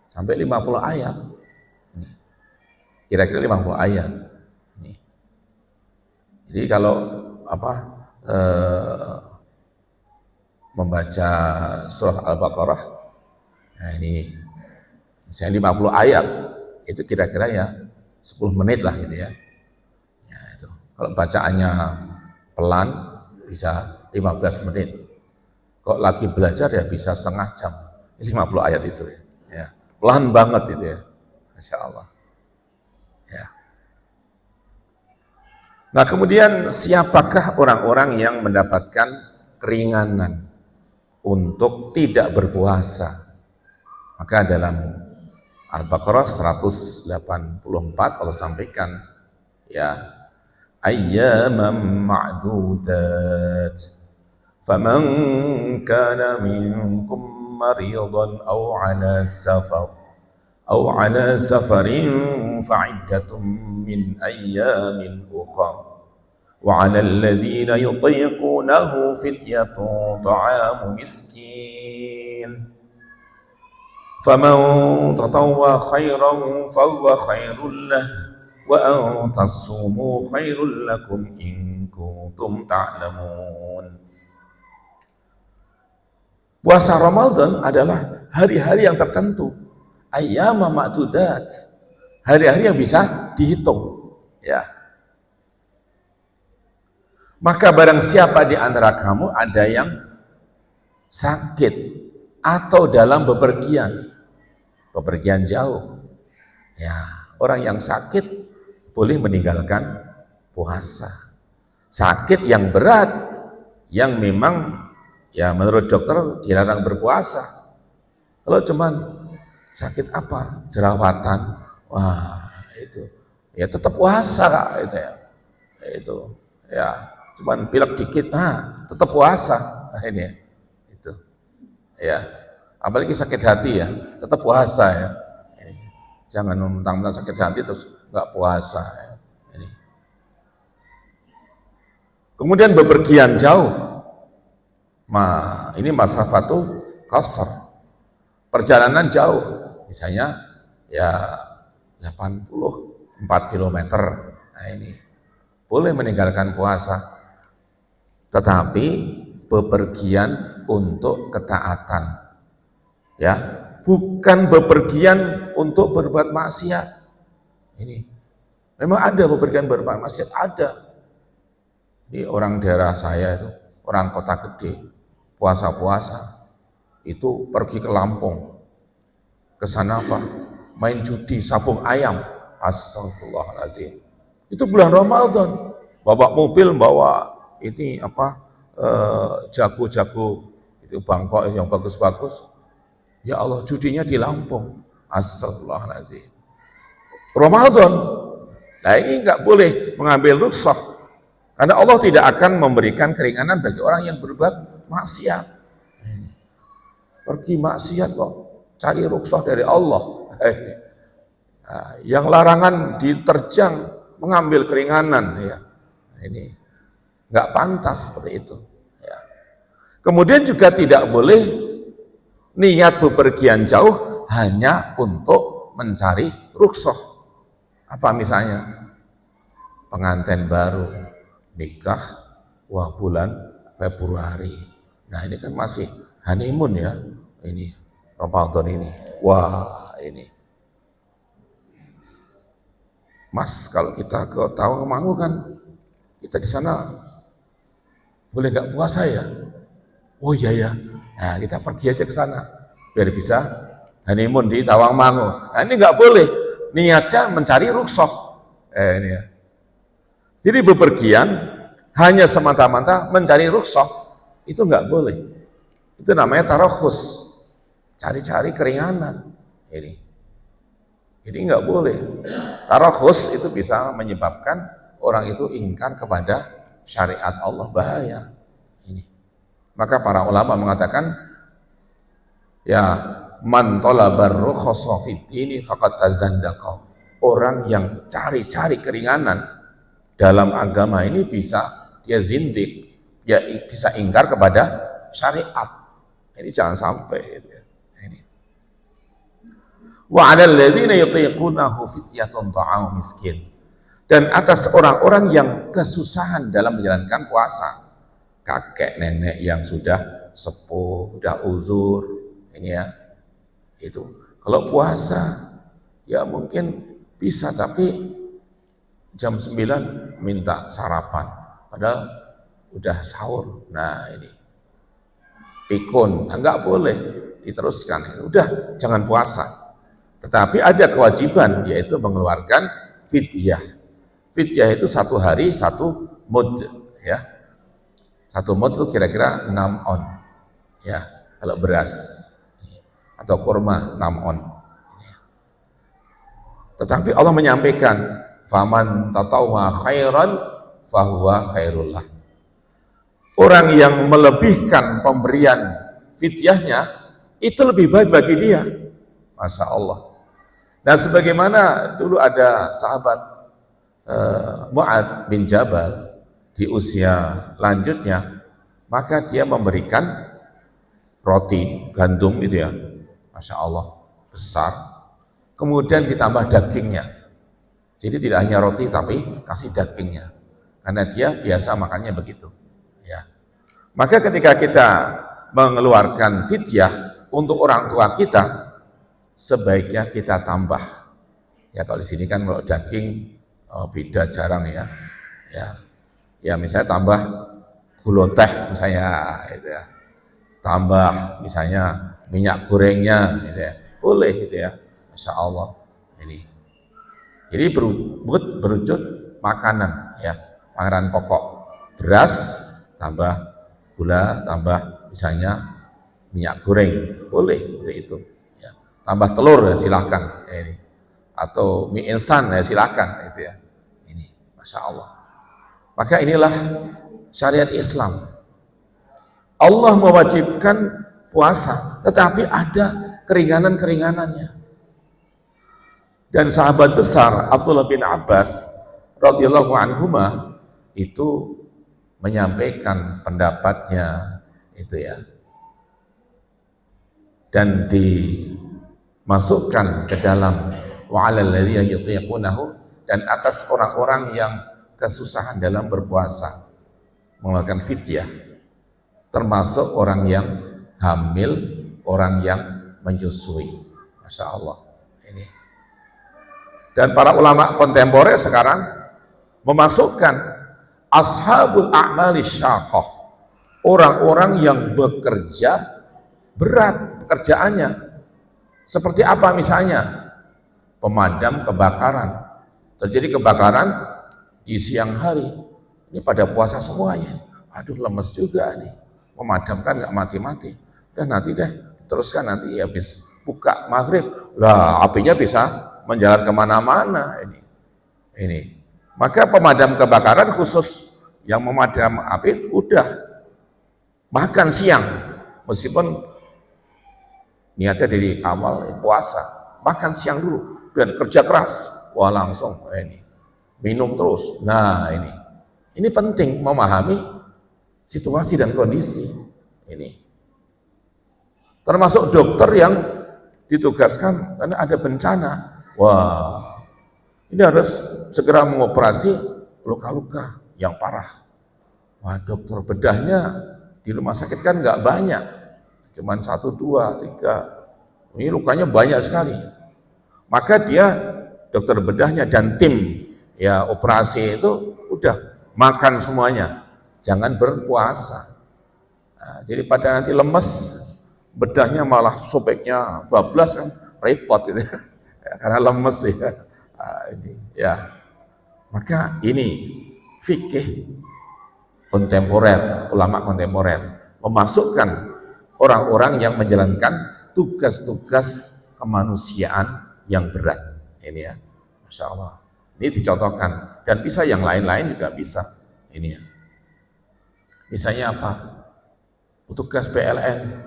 sampai 50 ayat. Kira-kira 50 ayat. Jadi kalau membaca surah Al-Baqarah, nah ini misalnya 50 ayat, itu kira-kira ya 10 menit lah gitu ya. Ya itu. Kalau bacaannya pelan bisa 15 menit. Kok lagi belajar ya bisa setengah jam, 50 ayat itu ya. Pelan banget itu ya, Masya Allah. Ya. Nah kemudian siapakah orang-orang yang mendapatkan keringanan untuk tidak berpuasa? Maka dalam Al-Baqarah 184 Allah sampaikan ya, ayyaman ma'dudat. فَمَنْ كَانَ مِنْكُمْ مَرِيضًا أَوْ عَلَى سَفَرٍ فَعِدَّةٌ مِنْ أَيَّامٍ أُخَرَ وَعَلَى الَّذِينَ يُطِيقُونَهُ فِدْيَةٌ طَعَامُ مِسْكِينٍ فَمَنْ تَطَوَّعَ خَيْرًا فَهُوَ خَيْرٌ لَهُ وَأَنْ تَصُومُوا خَيْرٌ لَكُمْ إِنْ كُنْتُمْ تَعْلَمُونَ. Puasa Ramadan adalah hari-hari yang tertentu, ayyama ma'dudat, hari-hari yang bisa dihitung. Ya. Maka barang siapa di antara kamu ada yang sakit atau dalam bepergian jauh, ya orang yang sakit boleh meninggalkan puasa. Sakit yang berat, yang memang ya menurut dokter dilarang berpuasa. Kalau cuman sakit apa, jerawatan, wah itu ya tetap puasa Kak, itu ya. Itu ya cuman pilek dikit, tetap puasa. Nah, ini ya. Itu. Ya. Apalagi sakit hati ya, tetap puasa ya. Ini. Jangan mentang-mentang sakit hati terus enggak puasa ya. Ini. Kemudian bepergian jauh, ini masafatu qasr, perjalanan jauh, misalnya ya 84 kilometer. Nah ini boleh meninggalkan puasa, tetapi bepergian untuk ketaatan, ya, bukan bepergian untuk berbuat maksiat. Ini memang ada bepergian berbuat maksiat, ada. Ini orang daerah saya itu, orang kota gede, puasa-puasa itu pergi ke Lampung, ke sana apa? Main judi, sabung ayam. Astagfirullahaladzim. Itu bulan Ramadan, bawa mobil, bawa ini apa, jago-jago itu Bangkok yang bagus-bagus. Ya Allah, judinya di Lampung. Astagfirullahaladzim. Ramadan, nah ini nggak boleh mengambil rukhsah, karena Allah tidak akan memberikan keringanan bagi orang yang berbuat maksiat. Pergi maksiat kok cari rukhsah dari Allah. Nah, yang larangan diterjang mengambil keringanan, ya. Ini nggak pantas seperti itu. Ya. Kemudian juga tidak boleh niat bepergian jauh hanya untuk mencari rukhsah. Apa misalnya? Pengantin baru, nikah, wah bulan Februari. Nah ini kan masih honeymoon ya, ini Ramadan ini. Wah ini. Mas, kalau kita ke Tawangmangu kan, kita di sana boleh nggak puasa ya? Oh iya ya. Nah kita pergi aja ke sana biar bisa honeymoon di Tawangmangu. Nah ini nggak boleh. Niatnya mencari rukhsah. Ini ya. Jadi bepergian hanya semata-mata mencari rukhsah itu nggak boleh. Itu namanya tarakhus, cari-cari keringanan. Ini nggak boleh. Tarakhus itu bisa menyebabkan orang itu ingkar kepada syariat Allah, bahaya. Ini. Maka para ulama mengatakan, ya man talabar rukhsah fid dini faqad tazandaqa. Orang yang cari-cari keringanan dalam agama ini bisa dia zindik, dia bisa ingkar kepada syariat. Ini jangan sampai gitu ya. Ini. Wa 'alal ladzina yutiqunahu fidyatun ta'am miskin. Dan atas orang-orang yang kesusahan dalam menjalankan puasa, kakek nenek yang sudah sepuh, sudah uzur, ini ya. Itu kalau puasa ya mungkin bisa, tapi jam 9 minta sarapan padahal udah sahur. Nah ini pikun, enggak boleh diteruskan, udah jangan puasa. Tetapi ada kewajiban, yaitu mengeluarkan fidyah. Fidyah itu 1 hari 1 mud, ya. 1 mud itu kira-kira 6 on, ya, kalau beras, atau kurma 6 on. Tetapi Allah menyampaikan, faman tatawwa khairan fahuwa khairullah. Orang yang melebihkan pemberian fidyahnya itu lebih baik bagi dia. Masya Allah. Dan sebagaimana dulu ada sahabat Mu'ad bin Jabal di usia lanjutnya, maka dia memberikan roti gandum itu ya, Masya Allah, besar, kemudian ditambah dagingnya. Jadi tidak hanya roti tapi kasih dagingnya, karena dia biasa makannya begitu. Ya. Maka ketika kita mengeluarkan fidyah untuk orang tua kita, sebaiknya kita tambah. Ya kalau di sini kan kalau daging beda, jarang ya. Ya misalnya tambah guloteh misalnya, gitu ya. Tambah misalnya minyak gorengnya, gitu ya. Boleh gitu ya. Masya Allah. Ini. Jadi berwujud makanan, ya, makanan pokok, beras tambah gula, tambah misalnya minyak goreng, boleh seperti itu. Ya. Tambah telur ya silahkan, ya, ini. Atau mie instan ya silahkan, itu ya. Ini, Masya Allah. Maka inilah syariat Islam. Allah mewajibkan puasa, tetapi ada keringanan-keringanannya. Dan sahabat besar Abdullah bin Abbas radhiyallahu anhuma itu menyampaikan pendapatnya itu ya, dan dimasukkan ke dalam wa 'alal ladzina yutiqunahu, dan atas orang-orang yang kesusahan dalam berpuasa mengeluarkan fidyah, termasuk orang yang hamil, orang yang menyusui. Masya Allah ini. Dan para ulama kontemporer sekarang memasukkan ashabul a'mali syaqah, orang-orang yang bekerja berat pekerjaannya. Seperti apa misalnya? Pemadam kebakaran. Terjadi kebakaran di siang hari. Ini pada puasa semuanya. Aduh, lemes juga nih. Memadamkan nggak mati-mati. Dan nanti deh, teruskan nanti habis buka maghrib. Lah, apinya bisa menjalar kemana-mana ini. Maka pemadam kebakaran khusus yang memadam api udah makan siang, meskipun niatnya dari awal puasa, makan siang dulu dan kerja keras, wah langsung ini minum terus. Nah ini penting memahami situasi dan kondisi ini. Termasuk dokter yang ditugaskan karena ada bencana, wah ini harus segera mengoperasi luka-luka yang parah. Wah, dokter bedahnya di rumah sakit kan nggak banyak, cuman 1, 2, 3. Ini lukanya banyak sekali. Maka dia dokter bedahnya dan tim ya operasi itu udah makan semuanya, jangan berpuasa. Nah, jadi pada nanti lemes, bedahnya malah sobeknya bablas kan repot gitu ya, karena lemes ya. Nah, ini ya. Maka ini fikih kontemporer, ulama kontemporer memasukkan orang-orang yang menjalankan tugas-tugas kemanusiaan yang berat. Ini ya, Masya Allah. Ini dicontohkan, dan bisa yang lain-lain juga bisa. Ini ya. Misalnya apa? Petugas PLN,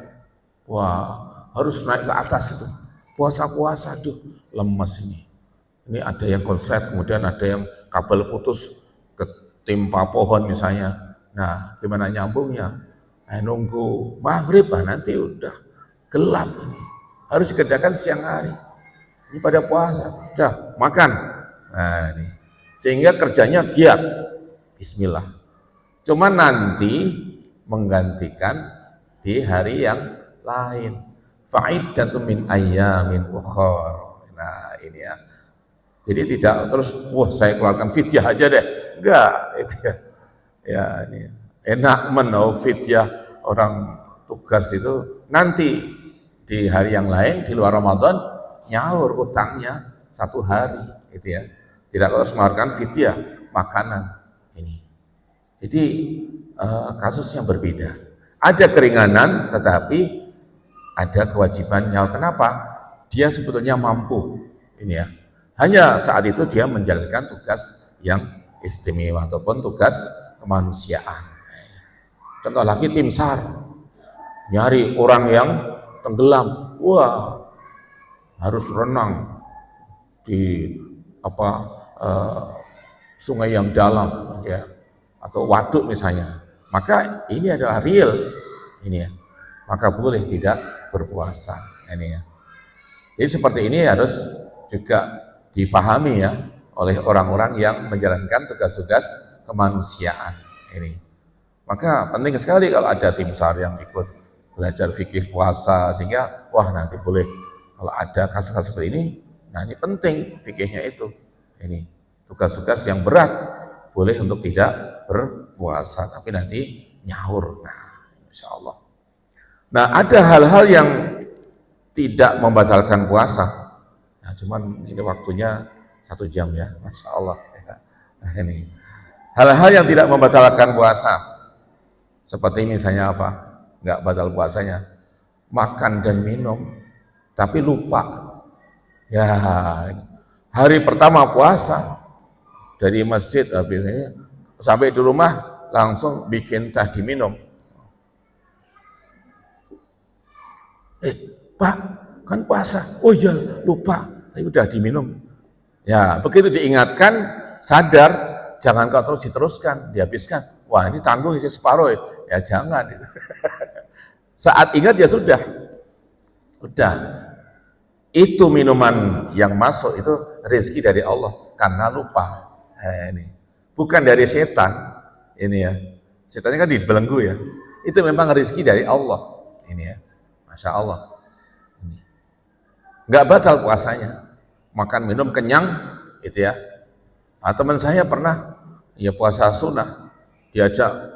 wah harus naik ke atas itu. Puasa-puasa, aduh lemas ini. Ini ada yang konslet, kemudian ada yang kabel putus ketimpa pohon misalnya. Nah, gimana nyambungnya? Nunggu maghrib, nanti udah gelap ini. Harus dikerjakan siang hari. Ini pada puasa, udah makan. Nah, ini. Sehingga kerjanya giat. Bismillah. Cuma nanti menggantikan di hari yang lain. Fa'iddatun min ayyamin ukhar. Nah, ini ya. Jadi tidak terus, wah saya keluarkan fidyah aja deh. Enggak, itu ya. Ya ini enak menau fidyah orang tugas itu nanti di hari yang lain di luar Ramadan nyaur utangnya 1 hari, gitu ya. Tidak harus mengeluarkan fidyah makanan ini. Jadi kasusnya berbeda. Ada keringanan, tetapi ada kewajiban nyaur. Kenapa? Dia sebetulnya mampu, ini ya. Hanya saat itu dia menjalankan tugas yang istimewa ataupun tugas kemanusiaan. Contoh lagi tim SAR, nyari orang yang tenggelam, wah harus renang di sungai yang dalam, ya, atau waduk misalnya. Maka ini adalah real, ini ya. Maka boleh tidak berpuasa, ini ya. Jadi seperti ini harus juga difahami ya oleh orang-orang yang menjalankan tugas-tugas kemanusiaan ini. Maka penting sekali kalau ada tim SAR yang ikut belajar fikih puasa, sehingga wah nanti boleh kalau ada kasus-kasus seperti ini, nah ini penting fikihnya itu. Ini tugas-tugas yang berat boleh untuk tidak berpuasa, tapi nanti nyaur. Nah, insya Allah. Nah, ada hal-hal yang tidak membatalkan puasa. Nah, cuman ini waktunya 1 jam ya, Masya Allah. Nah, ini hal-hal yang tidak membatalkan puasa, seperti misalnya apa? Nggak batal puasanya, makan dan minum, tapi lupa. Ya, hari pertama puasa dari masjid habisnya sampai di rumah langsung bikin teh diminum. Pak, kan puasa. Oh iya, lupa. Tapi udah diminum. Ya, begitu diingatkan, sadar, jangan kau terus diteruskan, dihabiskan. wah ini tanggung isi separuh ya jangan. Saat ingat ya sudah, itu minuman yang masuk itu rezeki dari Allah karena lupa. Ini bukan dari setan, ini ya. Setannya kan dibelenggu ya. Itu memang rezeki dari Allah, ini ya. Masya Allah. Ini. Nggak batal puasanya, makan minum kenyang, itu ya. Nah, teman saya pernah ya puasa sunnah, diajak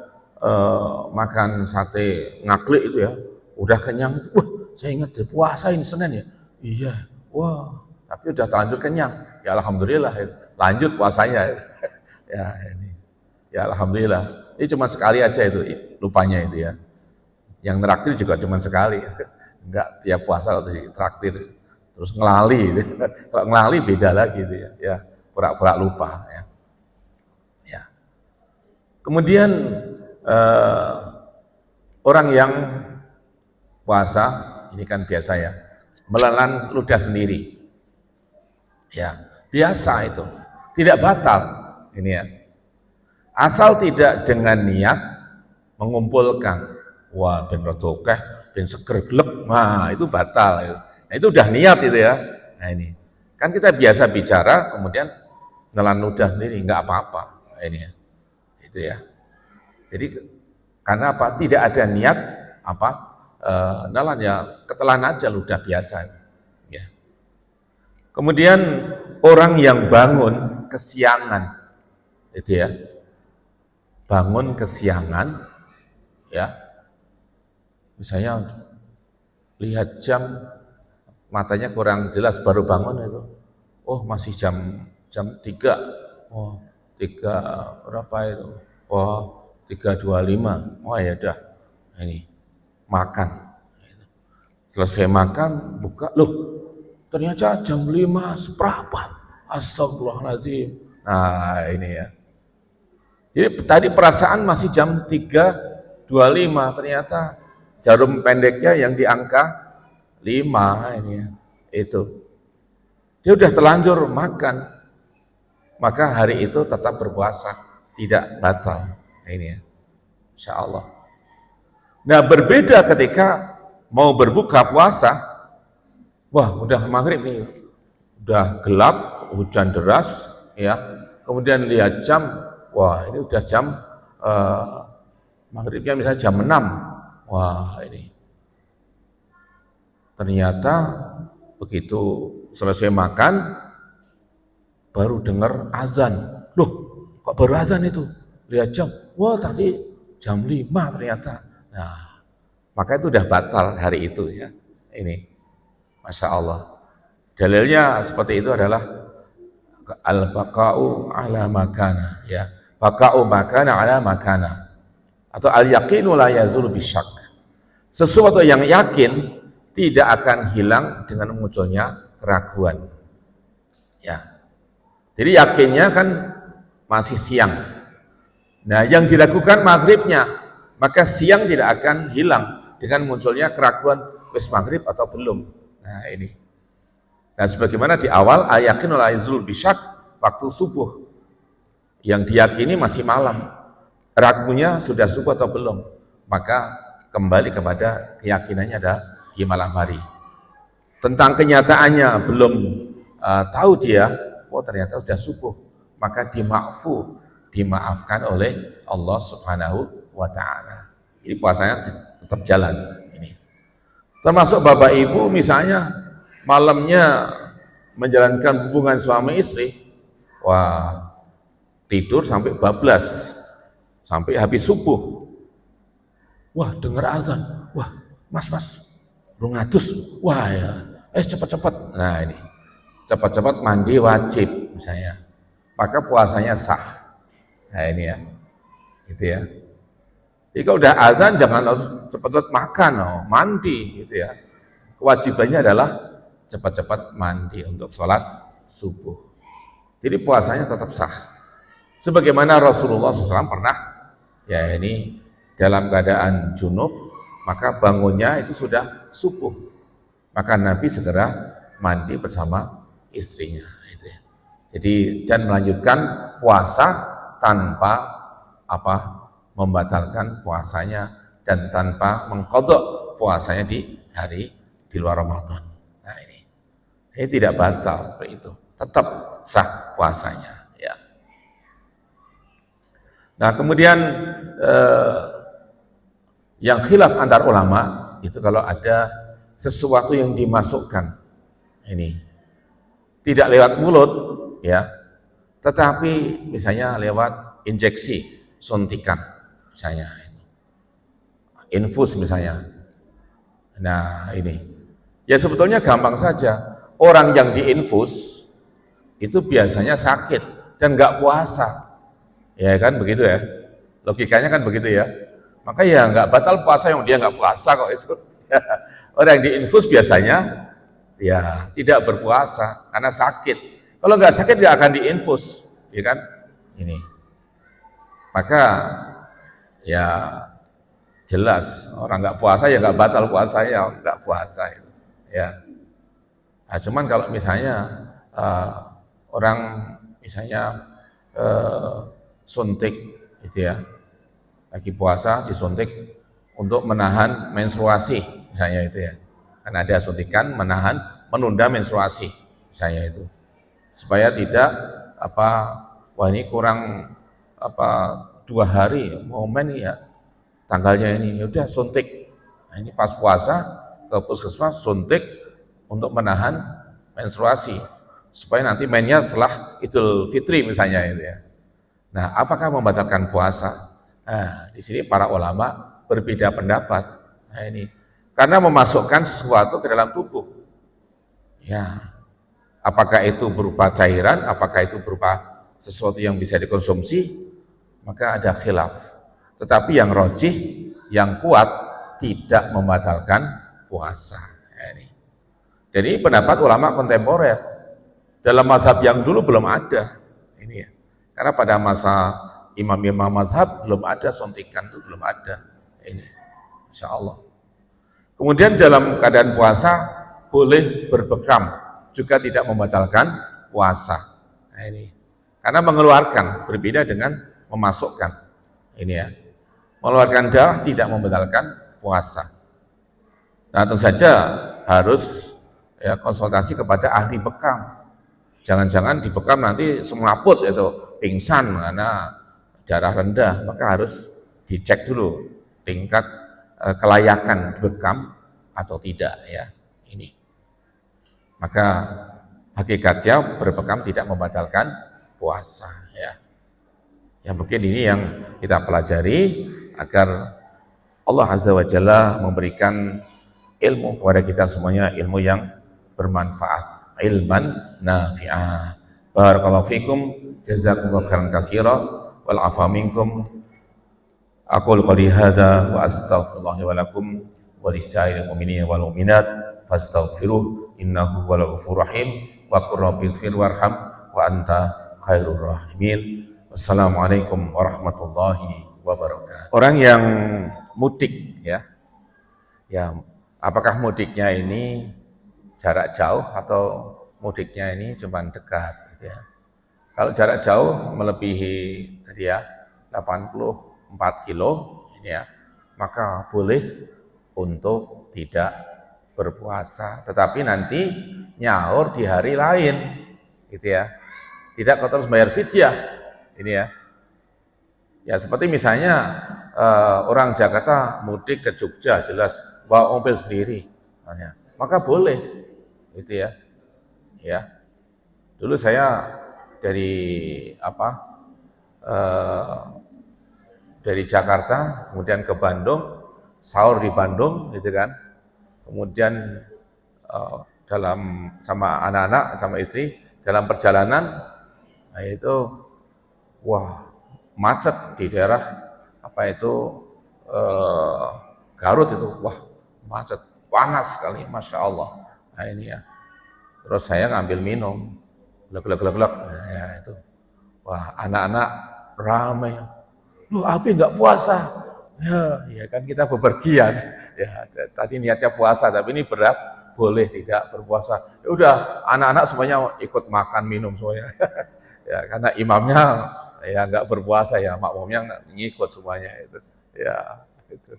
makan sate ngaklik itu ya, udah kenyang, wah saya ingat deh puasa ini Senin ya, iya, wah tapi udah terlanjur kenyang, ya alhamdulillah, lanjut puasanya, ya ini, ya alhamdulillah, ini cuma sekali aja itu lupanya itu ya, yang traktir juga cuma sekali, enggak tiap puasa atau traktir, terus ngelali, kalau ngelali beda lagi itu ya, pura-pura lupa ya. Kemudian orang yang puasa ini kan biasa ya, menelan ludah sendiri, ya biasa itu, tidak batal ini ya, asal tidak dengan niat mengumpulkan, wah ben rodokeh, ben seger glek, nah itu batal, nah itu udah niat itu ya, nah ini kan kita biasa bicara kemudian menelan ludah sendiri nggak apa-apa, nah, ini ya. Itu ya. Jadi karena apa? Tidak ada niat nelan ya ketelan aja ludah biasa. Ya. Kemudian orang yang bangun kesiangan, itu ya, bangun kesiangan, ya, misalnya lihat jam, matanya kurang jelas baru bangun itu, oh masih jam 3, oh 3 berapa itu? Oh 3.25. Oh ya udah, ini makan. Selesai makan, buka, loh ternyata jam 5 seperempat. Astagfirullahaladzim. Nah ini ya. Jadi tadi perasaan masih jam 3.25, ternyata jarum pendeknya yang di angka 5 ini ya. Itu. Dia udah terlanjur makan, maka hari itu tetap berpuasa, tidak batal. Nah, ini ya, insya Allah. Nah berbeda ketika mau berbuka puasa, wah udah maghrib nih, udah gelap, hujan deras, ya. Kemudian lihat jam, wah ini udah jam maghribnya misalnya jam 6, wah ini. Ternyata begitu selesai makan, baru dengar azan. Loh, kok baru azan itu? Lihat jam, wah tadi jam 5 ternyata. Nah, maka itu udah batal hari itu ya. Ini, Masya Allah. Dalilnya seperti itu adalah al-baqa'u ala makana, ya. Baqa'u makana ala makana. Atau al-yaqinu la yazulu bisyak. Sesuatu yang yakin tidak akan hilang dengan munculnya keraguan. Ya. Jadi yakinnya kan masih siang. Nah, yang diragukan maghribnya, maka siang tidak akan hilang dengan munculnya keraguan wis maghrib atau belum. Nah, ini. Nah, sebagaimana di awal ayakin la yazul bisyak, waktu subuh yang diyakini masih malam, ragunya sudah subuh atau belum, maka kembali kepada keyakinannya ada di malam hari. Tentang kenyataannya belum tahu dia, oh ternyata sudah subuh, maka dimaafkan oleh Allah Subhanahu wa Ta'ala. Jadi puasanya tetap jalan ini. Termasuk bapak ibu misalnya malamnya menjalankan hubungan suami istri, wah tidur sampai bablas, sampai habis subuh, wah dengar azan, wah mas rungatus, wah ya, cepat-cepat, nah ini cepat-cepat mandi wajib misalnya, maka puasanya sah. Nah ini ya, gitu ya. Jadi kalau udah azan jangan harus cepat-cepat makan, mandi, gitu ya. Kewajibannya adalah cepat-cepat mandi untuk sholat subuh. Jadi puasanya tetap sah. Sebagaimana Rasulullah SAW pernah, ya ini dalam keadaan junub, maka bangunnya itu sudah subuh. Maka Nabi segera mandi bersama istrinya. Gitu ya. Jadi dan melanjutkan puasa tanpa membatalkan puasanya dan tanpa mengqadha puasanya di luar Ramadan. Nah ini tidak batal seperti itu, tetap sah puasanya. Ya. Nah kemudian yang khilaf antar ulama itu kalau ada sesuatu yang dimasukkan ini tidak lewat mulut ya, tetapi misalnya lewat injeksi, suntikan misalnya, infus misalnya. Nah ini ya sebetulnya gampang saja. Orang yang diinfus itu biasanya sakit dan nggak puasa, ya kan begitu ya, logikanya kan begitu ya. Maka ya nggak batal puasa yang dia nggak puasa kok itu. Orang yang diinfus biasanya ya tidak berpuasa karena sakit. Kalau nggak sakit nggak akan diinfus, ya kan? Ini. Maka ya jelas orang nggak puasa ya nggak batal puasa ya nggak puasa itu. Ya. Nah, cuman kalau misalnya orang misalnya suntik gitu ya, lagi puasa disuntik untuk menahan menstruasi misalnya itu ya, kan ada suntikan menunda menstruasi misalnya itu, supaya tidak wah ini kurang 2 hari momen ya tanggalnya ini, udah suntik. Nah, ini pas puasa ke puskesmas suntik untuk menahan menstruasi supaya nanti mennya setelah Idul Fitri misalnya itu ya. Nah, apakah membatalkan puasa? Nah, di sini para ulama berbeda pendapat. Nah, ini karena memasukkan sesuatu ke dalam tubuh. Ya. Apakah itu berupa cairan, apakah itu berupa sesuatu yang bisa dikonsumsi, maka ada khilaf. Tetapi yang rojih, yang kuat tidak membatalkan puasa. Ya, ini. Jadi pendapat ulama kontemporer dalam mazhab yang dulu belum ada. Ini ya. Karena pada masa imam-imam mazhab belum ada suntikan, itu belum ada. Ini, insya Allah. Kemudian dalam keadaan puasa boleh berbekam, juga tidak membatalkan puasa. Nah, ini karena mengeluarkan berbeda dengan memasukkan. Ini ya, mengeluarkan darah tidak membatalkan puasa. Nah tentu saja harus ya konsultasi kepada ahli bekam. Jangan-jangan di bekam nanti semaput itu pingsan karena darah rendah, maka harus dicek dulu tingkat kelayakan bekam atau tidak ya. Ini. Maka hakikatnya berbekam tidak membatalkan puasa ya. Yang mungkin ini yang kita pelajari agar Allah Azza wa Jalla memberikan ilmu kepada kita semuanya, ilmu yang bermanfaat, ilman nafi'ah. Barakallahu fikum, jazakumullahu khairan katsira wal afa minkum. Aqul qouli hadza wa astaghfirullah wa lakum wa lisairil mu'minina wal mu'minat fastaghfiruh innahu wal ghafurur rahim wa qur rabbighfir warham wa anta khairur rahimin. Wassalamualaikum warahmatullahi wabarakatuh. Orang yang mudik ya. Ya, apakah mudiknya ini jarak jauh atau mudiknya ini cuma dekat gitu ya. Kalau jarak jauh melebihi tadi ya 84 kilo ini ya, maka boleh untuk tidak berpuasa, tetapi nanti nyaur di hari lain gitu ya. Tidak harus bayar fidyah ini ya. Ya seperti misalnya orang Jakarta mudik ke Jogja, jelas bawa mobil sendiri, maka boleh, gitu ya. Ya, dulu saya dari dari Jakarta, kemudian ke Bandung, sahur di Bandung, gitu kan. Kemudian dalam sama anak-anak, sama istri, dalam perjalanan, nah itu, wah macet di daerah Garut itu, wah macet, panas sekali, masya Allah. Nah ini ya, terus saya ngambil minum, glek, ya itu, wah anak-anak ramai, lu Abi nggak puasa, ya kan kita bepergian, ya tadi niatnya puasa, tapi ini berat, boleh tidak berpuasa. Ya udah, anak-anak semuanya ikut makan minum semuanya, ya karena imamnya ya nggak berpuasa ya makmumnya nggak ngikut semuanya itu. Ya, itu.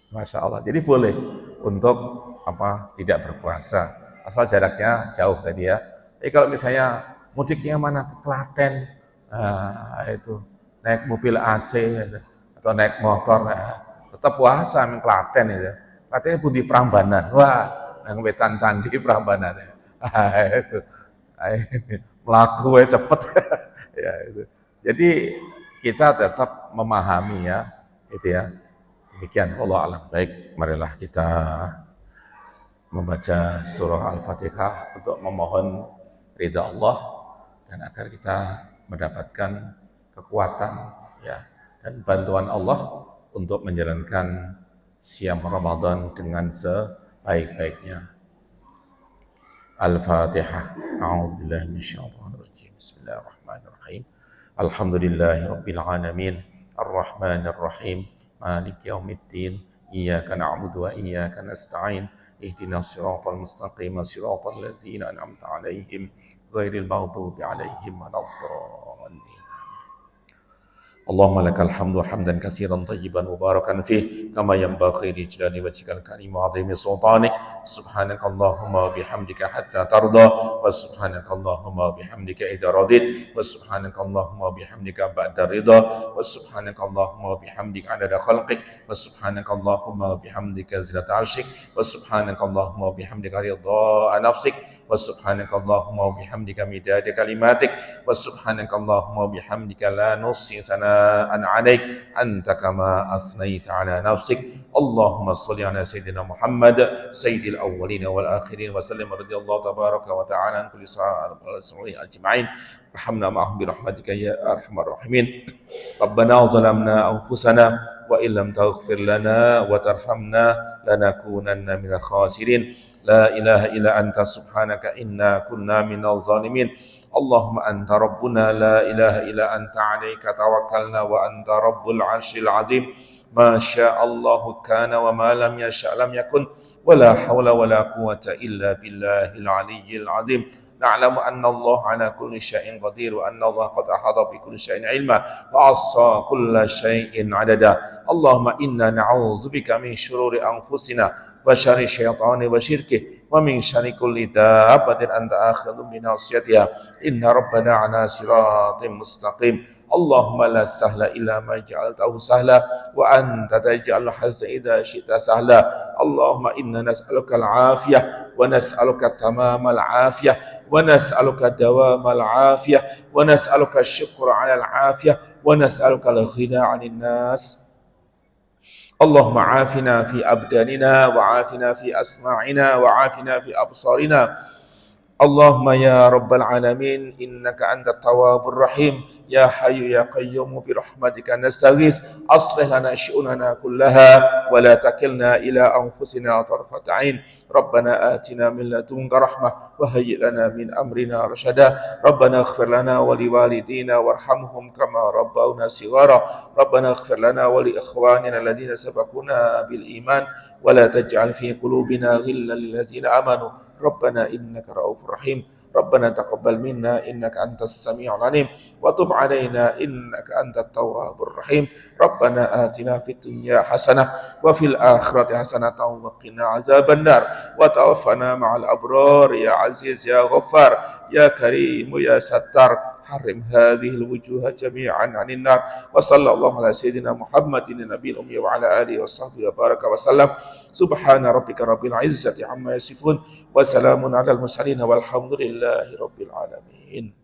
Masya Allah. Jadi boleh untuk tidak berpuasa asal jaraknya jauh tadi ya. Tapi kalau misalnya mudiknya mana ke Klaten, itu naik mobil AC gitu, atau naik motor, tetap puasa di Klaten itu. Klaten pun di Prambanan, wah, yang wetan candi Prambanan ya. Itu melaku cepet ya itu. Jadi kita tetap memahami ya, itu ya. Demikian Allah alam. Baik, marilah kita membaca surah Al-Fatihah untuk memohon ridha Allah dan agar kita mendapatkan kekuatan ya dan bantuan Allah untuk menjalankan siam Ramadan dengan sebaik-baiknya. Al-Fatihah. A'udzubillahi minasyaitonir rajim. Bismillahirrahmanirrahim. Alhamdulillahirabbil alamin. Arrahmanir rahim. Maliki yaumiddin. Iyyaka na'budu wa iyyaka nasta'in. Ihdinas siratal mustaqim. Siratal ladzina an'amta 'alaihim ghairil maghdubi 'alaihim waladdallin. اللهم لك الحمد حمدا كثيرا طيبا مباركا فيه كما ينبغي لجلال وجهك الكريم وعظيم سلطانك سبحانك اللهم وبحمدك حتى ترضى وسبحانك اللهم وبحمدك إذا رضيت وسبحانك اللهم وبحمدك بعد الرضا وسبحانك اللهم وبحمدك عدد خلقك وسبحانك اللهم وبحمدك زنة عرشك وسبحانك اللهم وبحمدك رضاء نفسك وسبحانك اللهم وبحمدك مداد كلماتك وسبحانك اللهم وبحمدك لا نحصي ثناء عليك أنت كما أثنيت على نفسك اللهم صل على سيدنا محمد سيد الأولين والآخرين وسلم رضي الله تبارك وتعالى عن كل صالحين أجمعين ارحمنا معهم برحمتك يا أرحم الراحمين ربنا ظلمنا أنفسنا وإن لم تغفر لنا وترحمنا لنكونن من الخاسرين لا إله إلا أنت سبحانك إنا كنا من الظالمين اللهم أنت ربنا لا إله إلا أنت عليك توكلنا وأنت رب العرش العظيم ما شاء الله كان وما لم يشاء لم يكن ولا حول ولا قوة إلا بالله العلي العظيم نعلم أن الله على كل شيء قدير وأن الله قد أحاط بكل شيء علما وأحصى كل شيء عددا اللهم إنا نعوذ بك من شرور أنفسنا وشر الشيطان وشركه ومن شر كل دابة أنت آخذ بناصيتها إن ربنا على صراط مستقيم اللهم لا سهل إلا ما جعلته سهلا وأنت تجعل الحزن إذا شئت سهلا اللهم إنا نسألك العافية ونسألك تمام العافية ونسألك دوام العافية ونسألك الشكر على العافية ونسألك الغنى عن الناس اللهم عافنا في أبداننا وعافنا في أسماعنا وعافنا في أبصارنا اللهم يا رب العالمين إنك أنت التواب الرحيم يا حي يا قيوم برحمتك نستغيث أصلح لنا شؤوننا كلها ولا تكلنا إلى أنفسنا طرفة عين ربنا آتنا من لدنك رحمة وهيئ لنا من أمرنا رشدا ربنا اغفر لنا ولوالدينا وارحمهم كما ربونا صغارا ربنا اغفر لنا ولإخواننا الذين سبقونا بالإيمان ولا تجعل في قلوبنا غلا للذين آمنوا ربنا إنك رؤوف رحيم ربنا تقبل منا إنك أنت السميع العليم وتب علينا إنك أنت التواب الرحيم ربنا آتنا في الدنيا حسنة وفي الآخرة حسنة وقنا عذاب النار وتوفنا مع الأبرار يا عزيز يا غفار يا كريم يا ستار حرم هذه الوجوه جميعا عن النار وصلى الله على سيدنا محمد النبي الأمي وعلى آله وصحبه وبارك وسلم سبحان ربك رب العزة عما يصفون وسلام على المرسلين والحمد لله رب العالمين